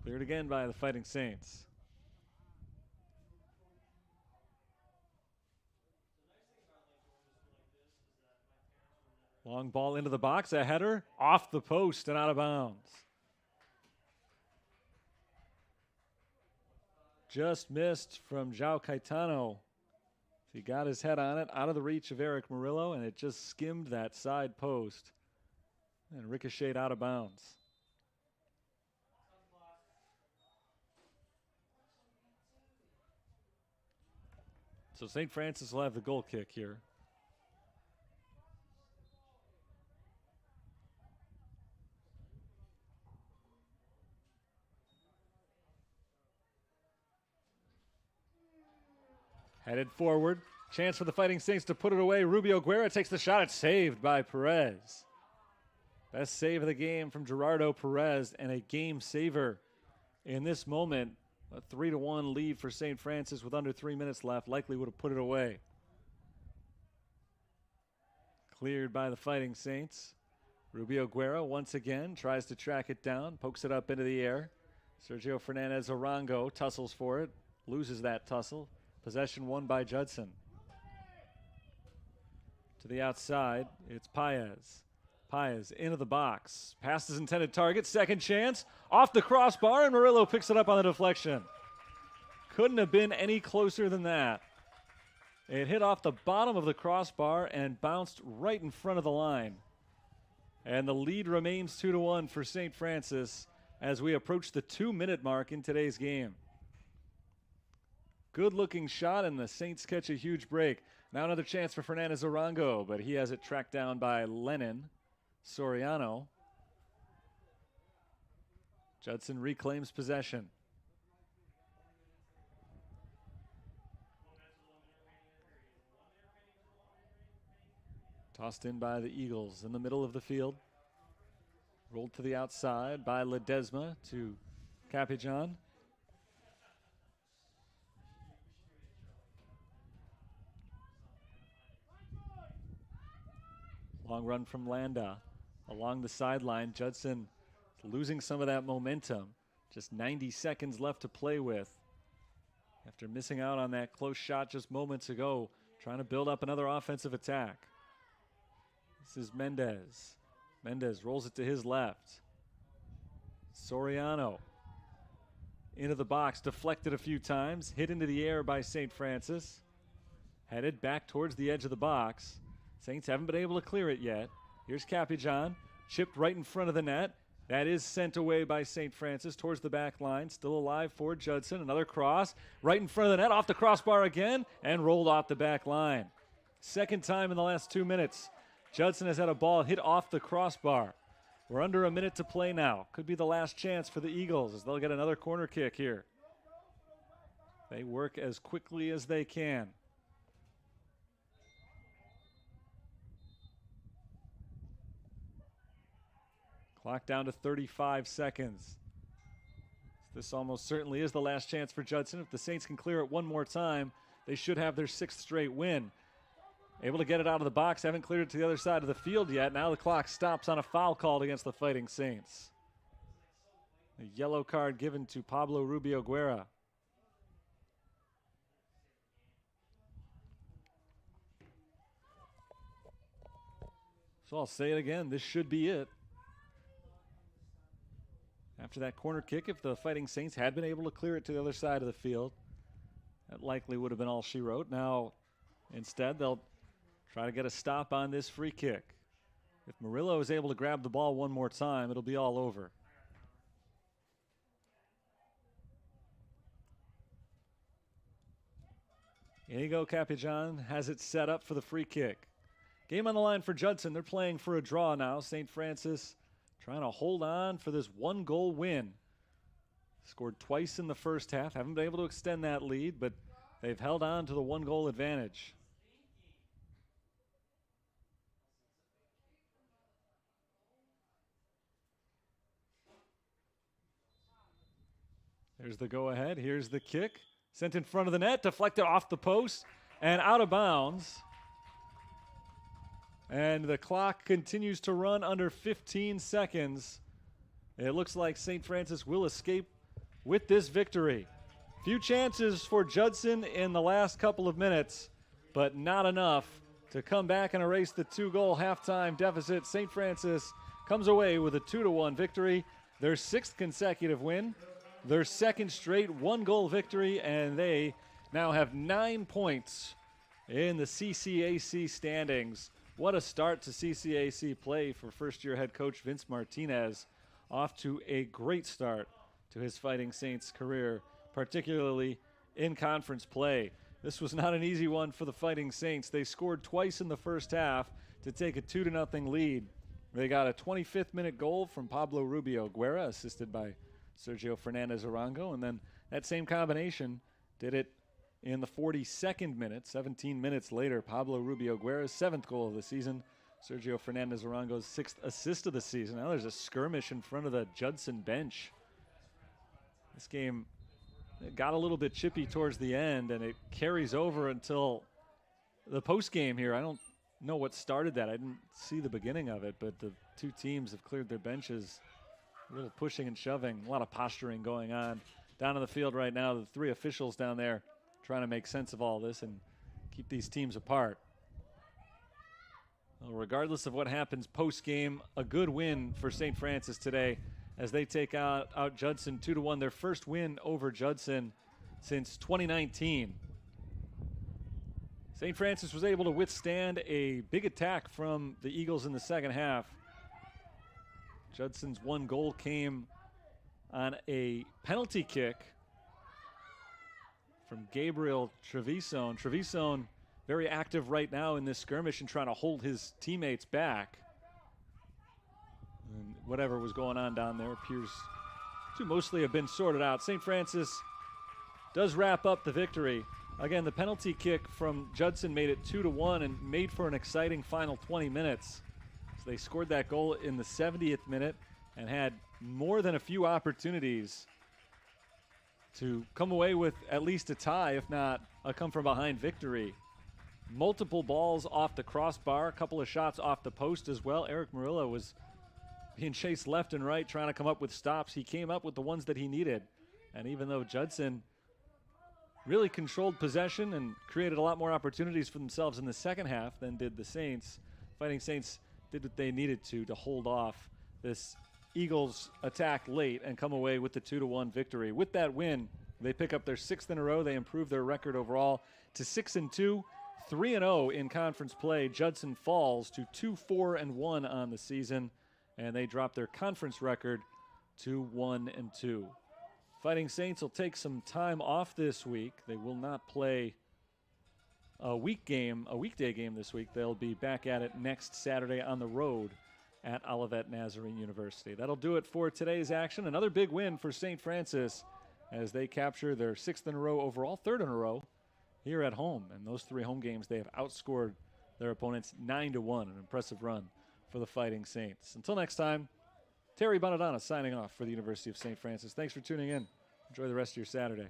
Cleared again by the Fighting Saints. Long ball into the box, a header off the post and out of bounds. Just missed from João Caetano. He got his head on it, out of the reach of Eric Murillo, and it just skimmed that side post and ricocheted out of bounds. So St. Francis will have the goal kick here. Headed forward. Chance for the Fighting Saints to put it away. Rubio Guerra takes the shot. It's saved by Perez. Best save of the game from Gerardo Perez, and a game saver in this moment. A 3-1 lead for St. Francis with under 3 minutes left. Likely would have put it away. Cleared by the Fighting Saints. Rubio Guerra once again tries to track it down. Pokes it up into the air. Sergio Fernandez Arango tussles for it. Loses that tussle. Possession won by Judson. To the outside, it's Paez. Paez into the box. Past his intended target. Second chance. Off the crossbar, and Murillo picks it up on the deflection. Couldn't have been any closer than that. It hit off the bottom of the crossbar and bounced right in front of the line. And the lead remains 2-1 for St. Francis as we approach the 2-minute mark in today's game. Good-looking shot, and the Saints catch a huge break. Now another chance for Fernandez Arango, but he has it tracked down by Lennon Soriano. Judson reclaims possession. Tossed in by the Eagles in the middle of the field. Rolled to the outside by Ledesma to Capijan. Long run from Landa along the sideline. Judson losing some of that momentum. Just 90 seconds left to play with. After missing out on that close shot just moments ago, trying to build up another offensive attack. This is Mendez. Mendez rolls it to his left. Soriano into the box, deflected a few times, hit into the air by St. Francis. Headed back towards the edge of the box. Saints haven't been able to clear it yet. Here's Capijan, chipped right in front of the net. That is sent away by St. Francis towards the back line. Still alive for Judson. Another cross right in front of the net, off the crossbar again, and rolled off the back line. Second time in the last 2 minutes. Judson has had a ball hit off the crossbar. We're under a minute to play now. Could be the last chance for the Eagles as they'll get another corner kick here. They work as quickly as they can. Clock down to 35 seconds. This almost certainly is the last chance for Judson. If the Saints can clear it one more time, they should have their 6th straight win. Able to get it out of the box. Haven't cleared it to the other side of the field yet. Now the clock stops on a foul called against the Fighting Saints. A yellow card given to Pablo Rubio Guerra. So I'll say it again. This should be it. After that corner kick, if the Fighting Saints had been able to clear it to the other side of the field, That likely would have been all she wrote. Now, instead, they'll try to get a stop on this free kick. If Murillo is able to grab the ball one more time, it'll be all over. Inigo Capijan has it set up for the free kick. Game on the line for Judson. They're playing for a draw now. St. Francis trying to hold on for this 1-goal win. Scored twice in the first half. Haven't been able to extend that lead, but they've held on to the 1-goal advantage. There's the go-ahead. Here's the kick. Sent in front of the net, deflected off the post, and out of bounds. And the clock continues to run under 15 seconds. It looks like St. Francis will escape with this victory. Few chances for Judson in the last couple of minutes, but not enough to come back and erase the 2-goal halftime deficit. St. Francis comes away with a 2-1 victory, their 6th consecutive win, their 2nd straight 1-goal victory, and they now have 9 points in the CCAC standings. What a start to CCAC play for first-year head coach Vince Martinez. Off to a great start to his Fighting Saints career, particularly in conference play. This was not an easy one for the Fighting Saints. They scored twice in the first half to take a 2-0 lead. They got a 25th minute goal from Pablo Rubio Guerra, assisted by Sergio Fernandez Arango, and then that same combination did it in the 42nd minute. 17 minutes later, Pablo Rubio Guerra's 7th goal of the season, Sergio Fernandez Arango's 6th assist of the season. Now there's a skirmish in front of the Judson bench. This game got a little bit chippy towards the end, and it carries over until the post game here. I don't know what started that. I didn't see the beginning of it, but the two teams have cleared their benches. A little pushing and shoving, a lot of posturing going on down on the field right now. The 3 officials down there trying to make sense of all this and keep these teams apart. Well, regardless of what happens post-game, a good win for St. Francis today as they take out Judson 2-1, their first win over Judson since 2019. St. Francis was able to withstand a big attack from the Eagles in the second half. Judson's 1 goal came on a penalty kick from Gabriel Trevisan. Trevisan very active right now in this skirmish and trying to hold his teammates back. And whatever was going on down there appears to mostly have been sorted out. St. Francis does wrap up the victory. Again, the penalty kick from Judson made it 2-1 and made for an exciting final 20 minutes. So they scored that goal in the 70th minute and had more than a few opportunities to come away with at least a tie, if not a come-from-behind victory. Multiple balls off the crossbar, a couple of shots off the post as well. Eric Murillo was being chased left and right, trying to come up with stops. He came up with the ones that he needed. And even though Judson really controlled possession and created a lot more opportunities for themselves in the second half than did the Saints, Fighting Saints did what they needed to hold off this Eagles attack late and come away with the 2-1 victory. With that win, they pick up their 6th in a row. They improve their record overall to 6-2, 3-0 in conference play. Judson falls to 2-4-1 on the season, and they drop their conference record to 1-2. Fighting Saints will take some time off this week. They will not play a weekday game this week. They'll be back at it next Saturday on the road at Olivet Nazarene University. That'll do it for today's action. Another big win for St. Francis as they capture their 6th in a row overall, 3rd in a row here at home. And those 3 home games, they have outscored their opponents 9-1, an impressive run for the Fighting Saints. Until next time, Terry Bonadonna signing off for the University of St. Francis. Thanks for tuning in. Enjoy the rest of your Saturday.